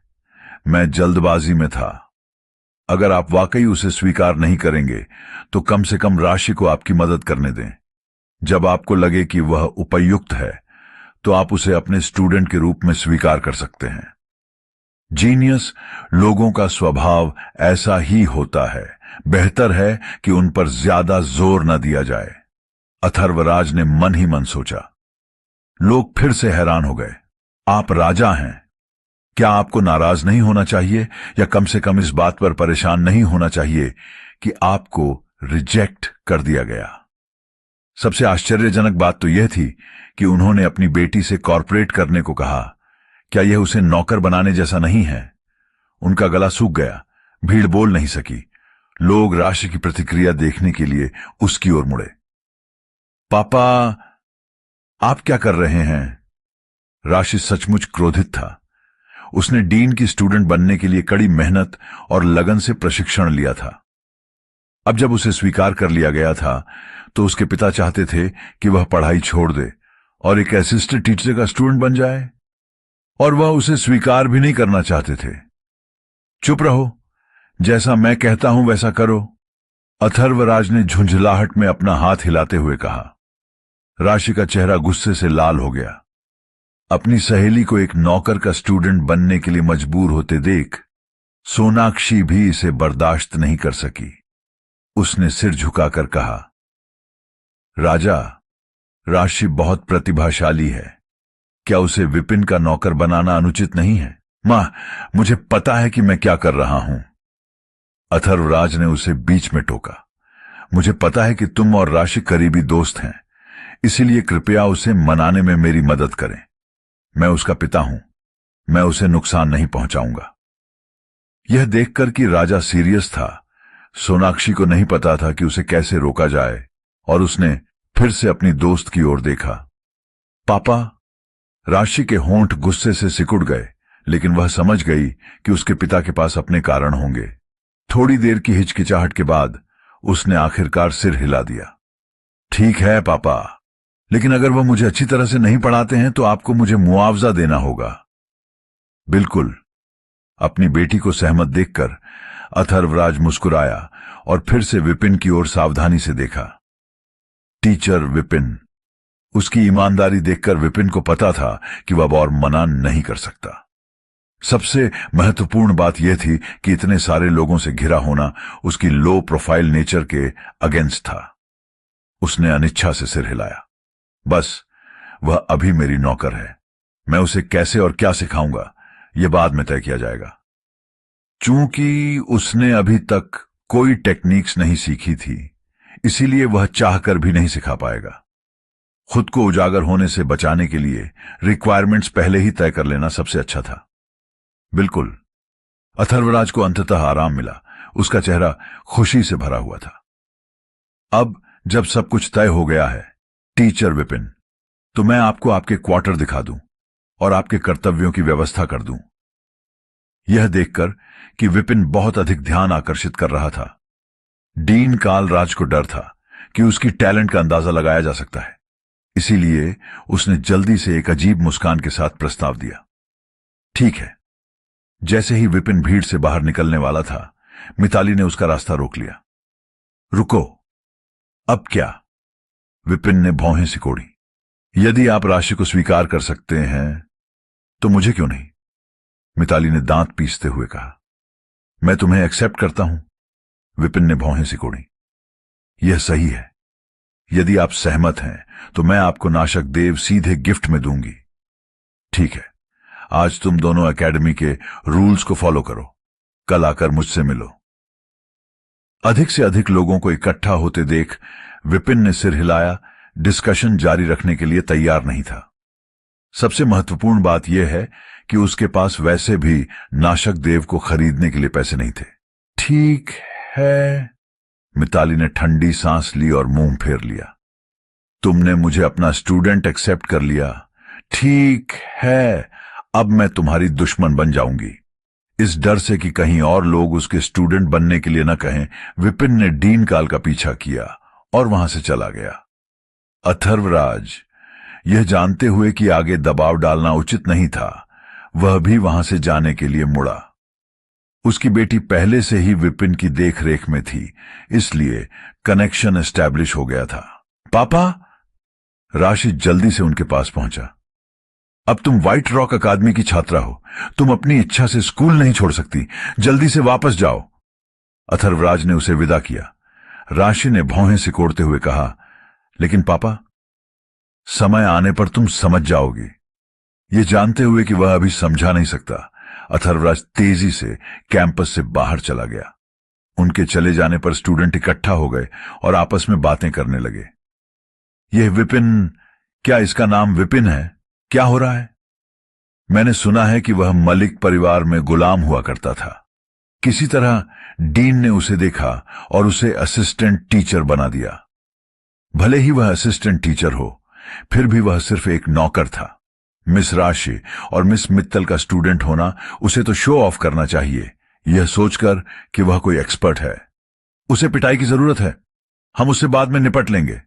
मैं जल्दबाजी में था। अगर आप वाकई उसे स्वीकार नहीं करेंगे तो कम से कम राशि को आपकी मदद करने दें। जब आपको लगे कि वह उपयुक्त है तो आप उसे अपने स्टूडेंट के रूप में स्वीकार कर सकते हैं। जीनियस लोगों का स्वभाव ऐसा ही होता है। बेहतर है कि उन पर ज्यादा जोर न दिया जाए, अथर्वराज ने मन ही मन सोचा। लोग फिर से हैरान हो गए। आप राजा हैं, क्या आपको नाराज नहीं होना चाहिए, या कम से कम इस बात पर परेशान नहीं होना चाहिए कि आपको रिजेक्ट कर दिया गया? सबसे आश्चर्यजनक बात तो यह थी कि उन्होंने अपनी बेटी से कॉर्पोरेट करने को कहा। क्या यह उसे नौकर बनाने जैसा नहीं है? उनका गला सूख गया, भीड़ बोल नहीं सकी। लोग राशि की प्रतिक्रिया देखने के लिए उसकी ओर मुड़े। पापा, आप क्या कर रहे हैं? राशि सचमुच क्रोधित था। उसने डीन की स्टूडेंट बनने के लिए कड़ी मेहनत और लगन से प्रशिक्षण लिया था। अब जब उसे स्वीकार कर लिया गया था तो उसके पिता चाहते थे कि वह पढ़ाई छोड़ दे और एक असिस्टेंट टीचर का स्टूडेंट बन जाए, और वह उसे स्वीकार भी नहीं करना चाहते थे। चुप रहो, जैसा मैं कहता हूं वैसा करो, अथर्वराज ने झुंझलाहट में अपना हाथ हिलाते हुए कहा। राशि का चेहरा गुस्से से लाल हो गया। अपनी सहेली को एक नौकर का स्टूडेंट बनने के लिए मजबूर होते देख सोनाक्षी भी इसे बर्दाश्त नहीं कर सकी। उसने सिर झुकाकर कहा, राजा, राशि बहुत प्रतिभाशाली है, क्या उसे विपिन का नौकर बनाना अनुचित नहीं है? मां, मुझे पता है कि मैं क्या कर रहा हूं। अथर्वराज ने उसे बीच में टोका। मुझे पता है कि तुम और राशि करीबी दोस्त हैं, इसीलिए कृपया उसे मनाने में मेरी मदद करें। मैं उसका पिता हूं, मैं उसे नुकसान नहीं पहुंचाऊंगा। यह देखकर कि राजा सीरियस था, सोनाक्षी को नहीं पता था कि उसे कैसे रोका जाए, और उसने फिर से अपनी दोस्त की ओर देखा। पापा, राशि के होंठ गुस्से से सिकुड़ गए, लेकिन वह समझ गई कि उसके पिता के पास अपने कारण होंगे। थोड़ी देर की हिचकिचाहट के बाद उसने आखिरकार सिर हिला दिया। ठीक है पापा, लेकिन अगर वह मुझे अच्छी तरह से नहीं पढ़ाते हैं तो आपको मुझे मुआवजा देना होगा। बिल्कुल। अपनी बेटी को सहमत देखकर अथर्वराज मुस्कुराया और फिर से विपिन की ओर सावधानी से देखा। टीचर विपिन। उसकी ईमानदारी देखकर विपिन को पता था कि वह और मना नहीं कर सकता। सबसे महत्वपूर्ण बात यह थी कि इतने सारे लोगों से घिरा होना उसकी लो प्रोफाइल नेचर के अगेंस्ट था। उसने अनिच्छा से सिर हिलाया। बस, वह अभी मेरी नौकर है। मैं उसे कैसे और क्या सिखाऊंगा, यह बाद में तय किया जाएगा। चूंकि उसने अभी तक कोई टेक्निक्स नहीं सीखी थी, इसीलिए वह चाहकर भी नहीं सिखा पाएगा। खुद को उजागर होने से बचाने के लिए रिक्वायरमेंट्स पहले ही तय कर लेना सबसे अच्छा था। बिल्कुल। अथर्वराज को अंततः आराम मिला। उसका चेहरा खुशी से भरा हुआ था। अब जब सब कुछ तय हो गया है टीचर विपिन, तो मैं आपको आपके क्वार्टर दिखा दूं और आपके कर्तव्यों की व्यवस्था कर दूं। यह देखकर कि विपिन बहुत अधिक ध्यान आकर्षित कर रहा था, डीन कालराज को डर था कि उसकी टैलेंट का अंदाजा लगाया जा सकता है, इसीलिए उसने जल्दी से एक अजीब मुस्कान के साथ प्रस्ताव दिया। ठीक है। जैसे ही विपिन भीड़ से बाहर निकलने वाला था, मिताली ने उसका रास्ता रोक लिया। रुको, अब क्या? विपिन ने भौहें सिकोड़ी। यदि आप राशि को स्वीकार कर सकते हैं तो मुझे क्यों नहीं? मिताली ने दांत पीसते हुए कहा। मैं तुम्हें एक्सेप्ट करता हूं। विपिन ने भौहें सिकोड़ी। यह सही है। यदि आप सहमत हैं तो मैं आपको नाशक देव सीधे गिफ्ट में दूंगी। ठीक है, आज तुम दोनों एकेडमी के रूल्स को फॉलो करो। कल आकर मुझसे मिलो। अधिक से अधिक लोगों को इकट्ठा होते देख विपिन ने सिर हिलाया। डिस्कशन जारी रखने के लिए तैयार नहीं था। सबसे महत्वपूर्ण बात यह है कि उसके पास वैसे भी नाशक देव को खरीदने के लिए पैसे नहीं थे। ठीक है, मिताली ने ठंडी सांस ली और मुंह फेर लिया। तुमने मुझे अपना स्टूडेंट एक्सेप्ट कर लिया। ठीक है, अब मैं तुम्हारी दुश्मन बन जाऊंगी। इस डर से कि कहीं और लोग उसके स्टूडेंट बनने के लिए न कहें, विपिन ने डीन काल का पीछा किया और वहां से चला गया। अथर्वराज, यह जानते हुए कि आगे दबाव डालना उचित नहीं था, वह भी वहां से जाने के लिए मुड़ा। उसकी बेटी पहले से ही विपिन की देखरेख में थी, इसलिए कनेक्शन एस्टैब्लिश हो गया था। पापा! राशि जल्दी से उनके पास पहुंचा। अब तुम व्हाइट रॉक अकादमी की छात्रा हो। तुम अपनी इच्छा से स्कूल नहीं छोड़ सकती। जल्दी से वापस जाओ। अथर्वराज ने उसे विदा किया। राशि ने भौहें सिकोड़ते हुए कहा, लेकिन पापा, समय आने पर तुम समझ जाओगी। ये जानते हुए कि वह अभी समझा नहीं सकता, अथर्वराज तेजी से कैंपस से बाहर चला गया। उनके चले जाने पर स्टूडेंट इकट्ठा हो गए और आपस में बातें करने लगे। यह विपिन, क्या इसका नाम विपिन है? क्या हो रहा है? मैंने सुना है कि वह मलिक परिवार में गुलाम हुआ करता था। किसी तरह डीन ने उसे देखा और उसे असिस्टेंट टीचर बना दिया। भले ही वह असिस्टेंट टीचर हो, फिर भी वह सिर्फ एक नौकर था। मिस राशि और मिस मित्तल का स्टूडेंट होना उसे तो शो ऑफ करना चाहिए, यह सोचकर कि वह कोई एक्सपर्ट है। उसे पिटाई की जरूरत है, हम उससे बाद में निपट लेंगे।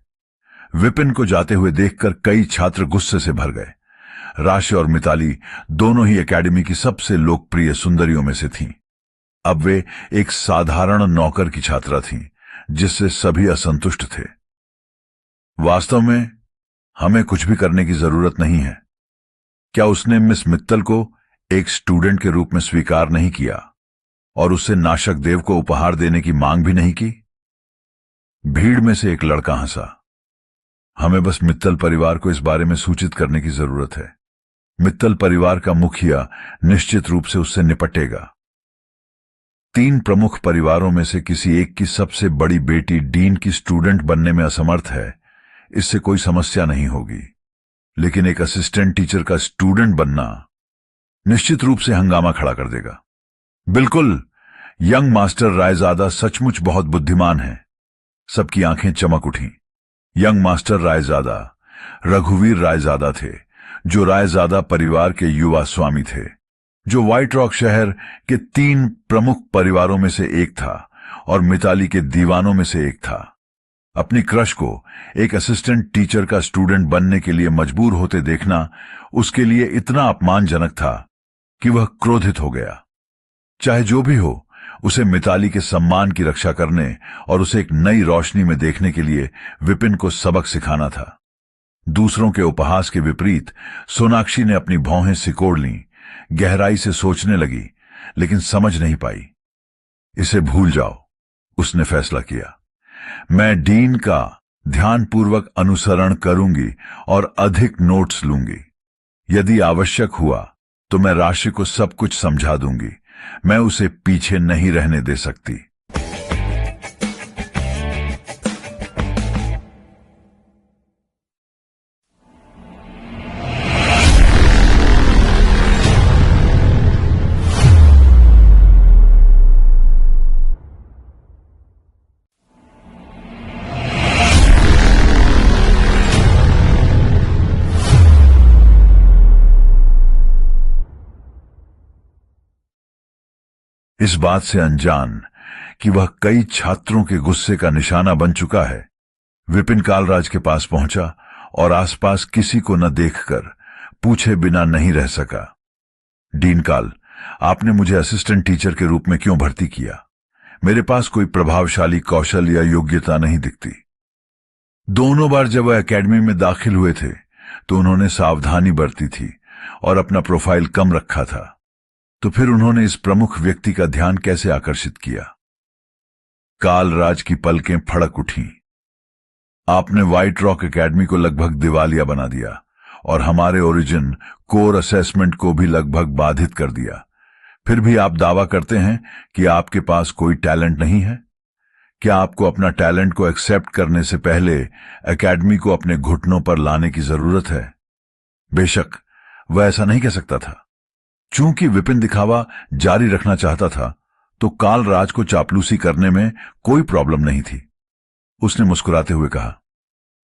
विपिन को जाते हुए देखकर कई छात्र गुस्से से भर गए। राशि और मिताली दोनों ही एकेडमी की सबसे लोकप्रिय सुंदरियों में से थीं। अब वे एक साधारण नौकर की छात्रा थीं, जिससे सभी असंतुष्ट थे। वास्तव में हमें कुछ भी करने की जरूरत नहीं है। क्या उसने मिस मित्तल को एक स्टूडेंट के रूप में स्वीकार नहीं किया और उससे नाशक देव को उपहार देने की मांग भी नहीं की? भीड़ में से एक लड़का हंसा। हमें बस मित्तल परिवार को इस बारे में सूचित करने की जरूरत है। मित्तल परिवार का मुखिया निश्चित रूप से उससे निपटेगा। 3 प्रमुख परिवारों में से किसी एक की सबसे बड़ी बेटी डीन की स्टूडेंट बनने में असमर्थ है, इससे कोई समस्या नहीं होगी। लेकिन एक असिस्टेंट टीचर का स्टूडेंट बनना निश्चित रूप से हंगामा खड़ा कर देगा। बिल्कुल, यंग मास्टर रायजादा सचमुच बहुत बुद्धिमान है। सबकी आंखें चमक उठीं। यंग मास्टर रायजादा रघुवीर रायजादा थे, जो रायजादा परिवार के युवा स्वामी थे, जो व्हाइट रॉक शहर के 3 प्रमुख परिवारों में से एक था और मिताली के दीवानों में से एक था। अपनी क्रश को एक असिस्टेंट टीचर का स्टूडेंट बनने के लिए मजबूर होते देखना उसके लिए इतना अपमानजनक था कि वह क्रोधित हो गया। चाहे जो भी हो, उसे मिताली के सम्मान की रक्षा करने और उसे एक नई रोशनी में देखने के लिए विपिन को सबक सिखाना था। दूसरों के उपहास के विपरीत सोनाक्षी ने अपनी भौहें सिकोड़ लीं, गहराई से सोचने लगी, लेकिन समझ नहीं पाई। इसे भूल जाओ, उसने फैसला किया। मैं डीन का ध्यानपूर्वक अनुसरण करूंगी और अधिक नोट्स लूंगी। यदि आवश्यक हुआ तो मैं राशि को सब कुछ समझा दूंगी। मैं उसे पीछे नहीं रहने दे सकती। इस बात से अनजान कि वह कई छात्रों के गुस्से का निशाना बन चुका है। विपिन कालराज के पास पहुंचा और आसपास किसी को न देखकर पूछे बिना नहीं रह सका। डीन काल, आपने मुझे असिस्टेंट टीचर के रूप में क्यों भर्ती किया? मेरे पास कोई प्रभावशाली कौशल या योग्यता नहीं दिखती। दोनों बार जब वह एकेडमी में दाखिल हुए थे तो उन्होंने सावधानी बरती थी और अपना प्रोफाइल कम रखा था, तो फिर उन्होंने इस प्रमुख व्यक्ति का ध्यान कैसे आकर्षित किया? कालराज की पलकें फड़क उठीं। आपने व्हाइट रॉक एकेडमी को लगभग दिवालिया बना दिया और हमारे ओरिजिन कोर असेसमेंट को भी लगभग बाधित कर दिया। फिर भी आप दावा करते हैं कि आपके पास कोई टैलेंट नहीं है। क्या आपको अपना टैलेंट को एक्सेप्ट करने से पहले एकेडमी को अपने घुटनों पर लाने की जरूरत है? बेशक वह ऐसा नहीं कह सकता था। चूंकि विपिन दिखावा जारी रखना चाहता था तो कालराज को चापलूसी करने में कोई प्रॉब्लम नहीं थी। उसने मुस्कुराते हुए कहा,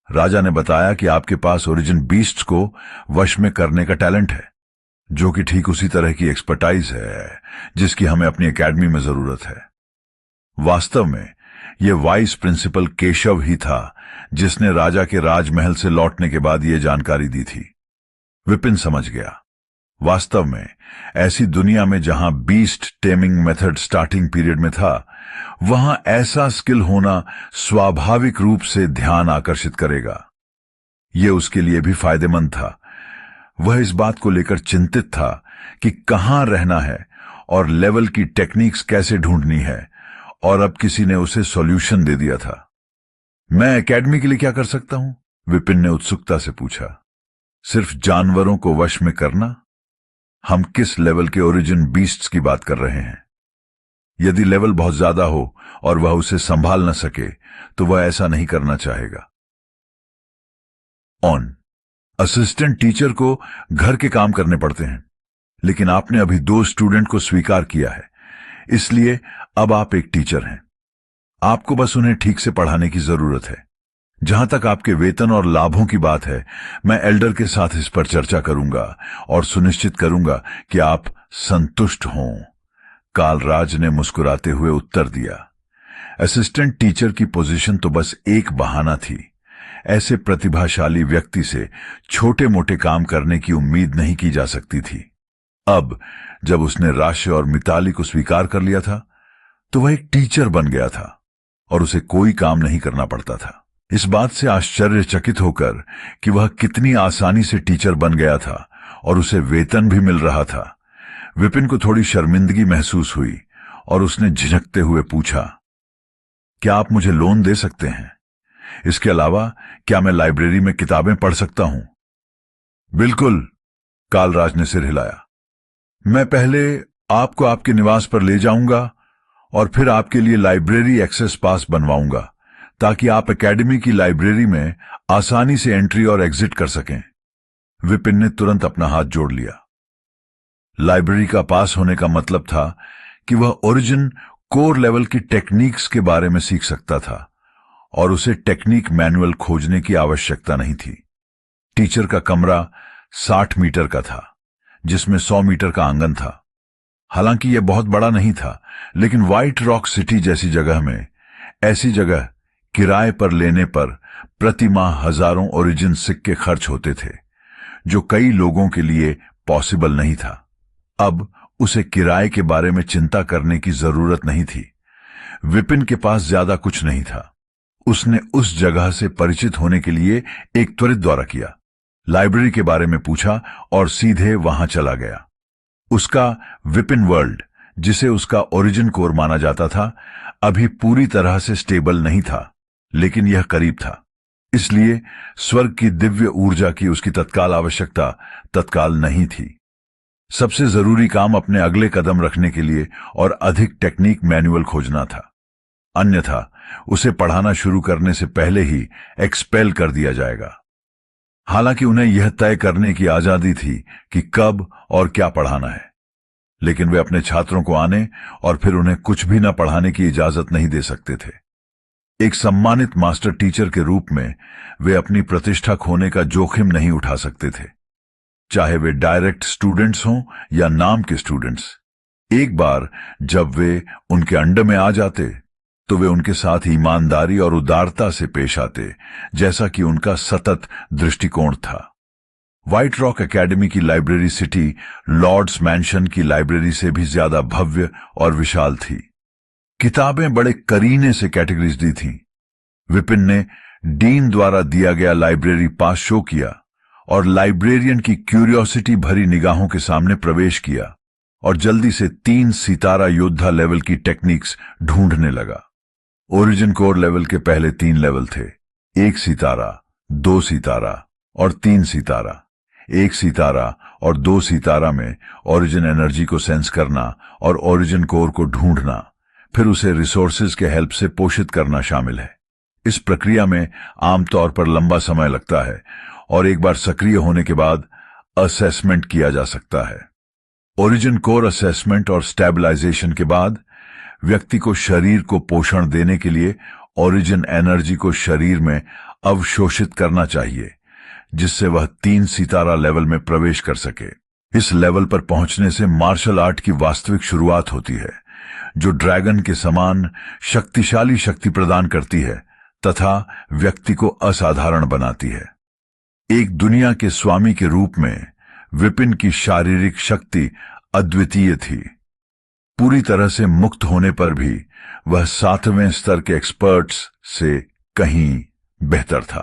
राजा ने बताया कि आपके पास ओरिजिन बीस्ट्स को वश में करने का टैलेंट है, जो कि ठीक उसी तरह की एक्सपर्टाइज है जिसकी हमें अपनी एकेडमी में जरूरत है। वास्तव में यह वाइस प्रिंसिपल केशव ही था जिसने राजा के राजमहल से लौटने के बाद यह जानकारी दी थी। विपिन समझ गया। वास्तव में ऐसी दुनिया में जहां beast taming method starting period में था, वहां ऐसा स्किल होना स्वाभाविक रूप से ध्यान आकर्षित करेगा। यह उसके लिए भी फायदेमंद था। वह इस बात को लेकर चिंतित था कि कहां रहना है और लेवल की टेक्निक्स कैसे ढूंढनी है, और अब किसी ने उसे सॉल्यूशन दे दिया था। मैं एकेडमी के लिए क्या कर सकता हूं? विपिन ने उत्सुकता से पूछा। सिर्फ जानवरों को वश में करना? हम किस लेवल के ओरिजिन बीस्ट्स की बात कर रहे हैं? यदि लेवल बहुत ज्यादा हो और वह उसे संभाल न सके तो वह ऐसा नहीं करना चाहेगा। ऑन असिस्टेंट टीचर को घर के काम करने पड़ते हैं, लेकिन आपने अभी 2 स्टूडेंट को स्वीकार किया है, इसलिए अब आप एक टीचर हैं। आपको बस उन्हें ठीक से पढ़ाने की जरूरत है। जहां तक आपके वेतन और लाभों की बात है, मैं एल्डर के साथ इस पर चर्चा करूंगा और सुनिश्चित करूंगा कि आप संतुष्ट हों। कालराज ने मुस्कुराते हुए उत्तर दिया। असिस्टेंट टीचर की पोजीशन तो बस एक बहाना थी। ऐसे प्रतिभाशाली व्यक्ति से छोटे मोटे काम करने की उम्मीद नहीं की जा सकती थी। अब जब उसने राशि और मिताली को स्वीकार कर लिया था तो वह एक टीचर बन गया था और उसे कोई काम नहीं करना पड़ता था। इस बात से आश्चर्यचकित होकर कि वह कितनी आसानी से टीचर बन गया था और उसे वेतन भी मिल रहा था, विपिन को थोड़ी शर्मिंदगी महसूस हुई और उसने झिझकते हुए पूछा, क्या आप मुझे लोन दे सकते हैं? इसके अलावा क्या मैं लाइब्रेरी में किताबें पढ़ सकता हूं? बिल्कुल, कालराज ने सिर हिलाया। मैं पहले आपको आपके निवास पर ले जाऊंगा और फिर आपके लिए लाइब्रेरी एक्सेस पास बनवाऊंगा ताकि आप एकेडमी की लाइब्रेरी में आसानी से एंट्री और एग्जिट कर सकें। विपिन ने तुरंत अपना हाथ जोड़ लिया। लाइब्रेरी का पास होने का मतलब था कि वह ओरिजिन कोर लेवल की टेक्निक्स के बारे में सीख सकता था और उसे टेक्निक मैनुअल खोजने की आवश्यकता नहीं थी। टीचर का कमरा 60 मीटर का था, जिसमें 100 मीटर का आंगन था। हालांकि यह बहुत बड़ा नहीं था, लेकिन व्हाइट रॉक सिटी जैसी जगह में ऐसी जगह किराए पर लेने पर प्रति माह हजारों ओरिजिन सिक्के खर्च होते थे, जो कई लोगों के लिए पॉसिबल नहीं था। अब उसे किराए के बारे में चिंता करने की जरूरत नहीं थी। विपिन के पास ज्यादा कुछ नहीं था। उसने उस जगह से परिचित होने के लिए एक त्वरित दौरा किया, लाइब्रेरी के बारे में पूछा और सीधे वहां चला गया। उसका विपिन वर्ल्ड, जिसे उसका ओरिजिन कोर माना जाता था, अभी पूरी तरह से स्टेबल नहीं था, लेकिन यह करीब था। इसलिए स्वर्ग की दिव्य ऊर्जा की उसकी तत्काल आवश्यकता तत्काल नहीं थी। सबसे जरूरी काम अपने अगले कदम रखने के लिए और अधिक टेक्निक मैनुअल खोजना था, अन्यथा उसे पढ़ाना शुरू करने से पहले ही एक्सपेल कर दिया जाएगा। हालांकि उन्हें यह तय करने की आजादी थी कि कब और क्या पढ़ाना है, लेकिन वे अपने छात्रों को आने और फिर उन्हें कुछ भी न पढ़ाने की इजाजत नहीं दे सकते थे। एक सम्मानित मास्टर टीचर के रूप में वे अपनी प्रतिष्ठा खोने का जोखिम नहीं उठा सकते थे, चाहे वे डायरेक्ट स्टूडेंट्स हों या नाम के स्टूडेंट्स। एक बार जब वे उनके अंडे में आ जाते तो वे उनके साथ ईमानदारी और उदारता से पेश आते, जैसा कि उनका सतत दृष्टिकोण था। व्हाइट रॉक एकेडमी की लाइब्रेरी सिटी लॉर्ड्स मैंशन की लाइब्रेरी से भी ज्यादा भव्य और विशाल थी। किताबें बड़े करीने से कैटेगरीज दी थीं। विपिन ने डीन द्वारा दिया गया लाइब्रेरी पास शो किया और लाइब्रेरियन की क्यूरियोसिटी भरी निगाहों के सामने प्रवेश किया और जल्दी से 3 सितारा योद्धा लेवल की टेक्निक्स ढूंढने लगा। ओरिजिन कोर लेवल के पहले 3 लेवल थे, 1 सितारा, 2 सितारा और 3 सितारा। 1 सितारा और 2 सितारा में ओरिजिन एनर्जी को सेंस करना और ओरिजिन कोर को ढूंढना, फिर उसे रिसोर्सेज के हेल्प से पोषित करना शामिल है। इस प्रक्रिया में आमतौर पर लंबा समय लगता है और एक बार सक्रिय होने के बाद असेसमेंट किया जा सकता है। ओरिजिन कोर असेसमेंट और स्टेबलाइजेशन के बाद व्यक्ति को शरीर को पोषण देने के लिए ओरिजिन एनर्जी को शरीर में अवशोषित करना चाहिए, जिससे वह 3 सितारा लेवल में प्रवेश कर सके। इस लेवल पर पहुंचने से मार्शल आर्ट की वास्तविक शुरुआत होती है, जो ड्रैगन के समान शक्तिशाली शक्ति प्रदान करती है तथा व्यक्ति को असाधारण बनाती है। एक दुनिया के स्वामी के रूप में विपिन की शारीरिक शक्ति अद्वितीय थी। पूरी तरह से मुक्त होने पर भी वह 7वें स्तर के एक्सपर्ट्स से कहीं बेहतर था।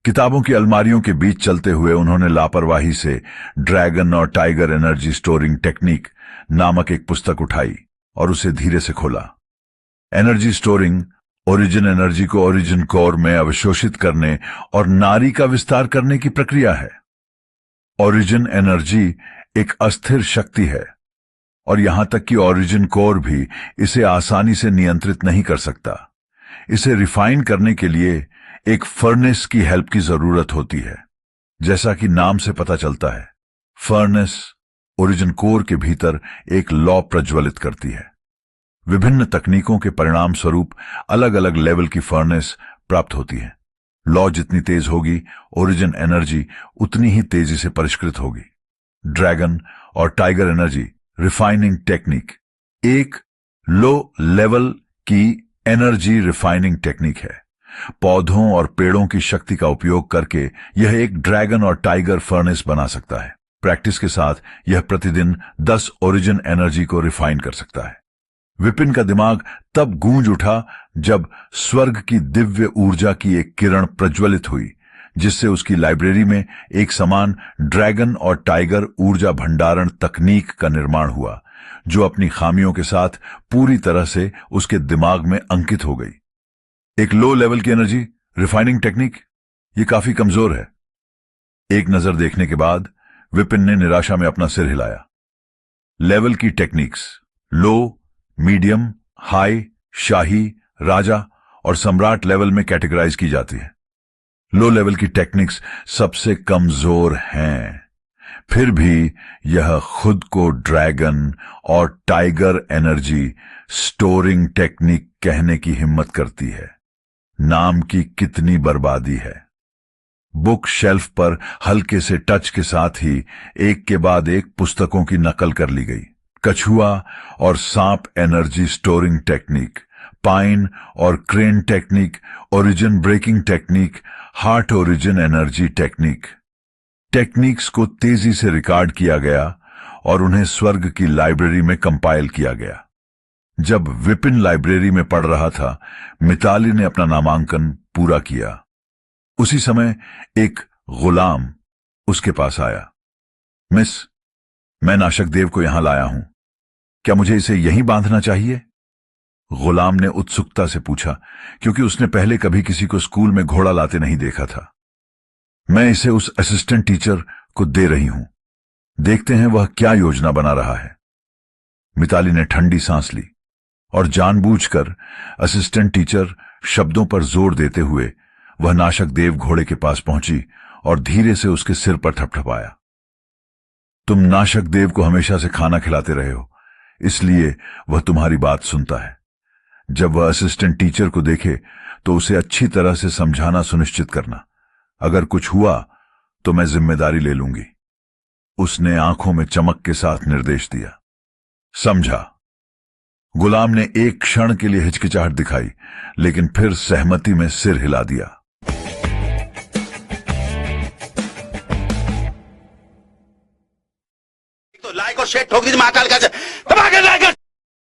किताबों की अलमारियों के बीच चलते हुए उन्होंने लापरवाही से ड्रैगन और टाइगर एनर्जी स्टोरिंग टेक्निक नामक एक पुस्तक उठाई और उसे धीरे से खोला। एनर्जी स्टोरिंग ओरिजिन एनर्जी को ओरिजिन कोर में अवशोषित करने और नारी का विस्तार करने की प्रक्रिया है। ओरिजिन एनर्जी एक अस्थिर शक्ति है और यहां तक कि ओरिजिन कोर भी इसे आसानी से नियंत्रित नहीं कर सकता। इसे रिफाइन करने के लिए एक फर्नेस की हेल्प की जरूरत होती है। जैसा कि नाम से पता चलता है, फर्नेस ओरिजिन कोर के भीतर एक लौ प्रज्वलित करती है। विभिन्न तकनीकों के परिणाम स्वरूप अलग अलग लेवल की फर्नेस प्राप्त होती है। लौ जितनी तेज होगी, ओरिजिन एनर्जी उतनी ही तेजी से परिष्कृत होगी। ड्रैगन और टाइगर एनर्जी रिफाइनिंग टेक्निक एक लो लेवल की एनर्जी रिफाइनिंग टेक्निक है। पौधों और पेड़ों की शक्ति का उपयोग करके यह एक ड्रैगन और टाइगर फर्नेस बना सकता है। प्रैक्टिस के साथ यह प्रतिदिन 10 ओरिजिन एनर्जी को रिफाइन कर सकता है। विपिन का दिमाग तब गूंज उठा जब स्वर्ग की दिव्य ऊर्जा की एक किरण प्रज्वलित हुई, जिससे उसकी लाइब्रेरी में एक समान ड्रैगन और टाइगर ऊर्जा भंडारण तकनीक का निर्माण हुआ, जो अपनी खामियों के साथ पूरी तरह से उसके दिमाग में अंकित हो गई। एक लो लेवल की एनर्जी रिफाइनिंग टेक्निक, ये काफी कमजोर है। एक नजर देखने के बाद विपिन ने निराशा में अपना सिर हिलाया। लेवल की टेक्निक्स लो, मीडियम, हाई, शाही, राजा और सम्राट लेवल में कैटेगराइज की जाती है। लो लेवल की टेक्निक्स सबसे कमजोर हैं, फिर भी यह खुद को ड्रैगन और टाइगर एनर्जी स्टोरिंग टेक्निक कहने की हिम्मत करती है। नाम की कितनी बर्बादी है। बुक शेल्फ पर हल्के से टच के साथ ही एक के बाद एक पुस्तकों की नकल कर ली गई। कछुआ और सांप एनर्जी स्टोरिंग टेक्निक, पाइन और crane technique, origin breaking technique, heart origin energy technique. Techniques को तेजी से रिकॉर्ड किया गया और उन्हें स्वर्ग की लाइब्रेरी में कंपाइल किया गया। जब विपिन लाइब्रेरी में पढ़ रहा था, मिताली ने अपना नामांकन पूरा किया। उसी समय एक गुलाम उसके पास आया। मिस, मैं नाशक देव को यहां लाया हूं, क्या मुझे इसे यहीं बांधना चाहिए? गुलाम ने उत्सुकता से पूछा, क्योंकि उसने पहले कभी किसी को स्कूल में घोड़ा लाते नहीं देखा था। मैं इसे उस असिस्टेंट टीचर को दे रही हूं, देखते हैं वह क्या योजना बना रहा है। मिताली ने ठंडी सांस ली और जानबूझकर असिस्टेंट टीचर शब्दों पर जोर देते हुए वह नाशक देव घोड़े के पास पहुंची और धीरे से उसके सिर पर थपथपाया। तुम नाशक देव को हमेशा से खाना खिलाते रहे हो, इसलिए वह तुम्हारी बात सुनता है। जब वह असिस्टेंट टीचर को देखे तो उसे अच्छी तरह से समझाना सुनिश्चित करना। अगर कुछ हुआ तो मैं जिम्मेदारी ले लूंगी। उसने आंखों में चमक के साथ निर्देश दिया। समझा। गुलाम ने एक क्षण के लिए हिचकिचाहट दिखाई, लेकिन फिर सहमति में सिर हिला दिया। तो लाइक और शेयर ठोक दीजिए महाकाल का।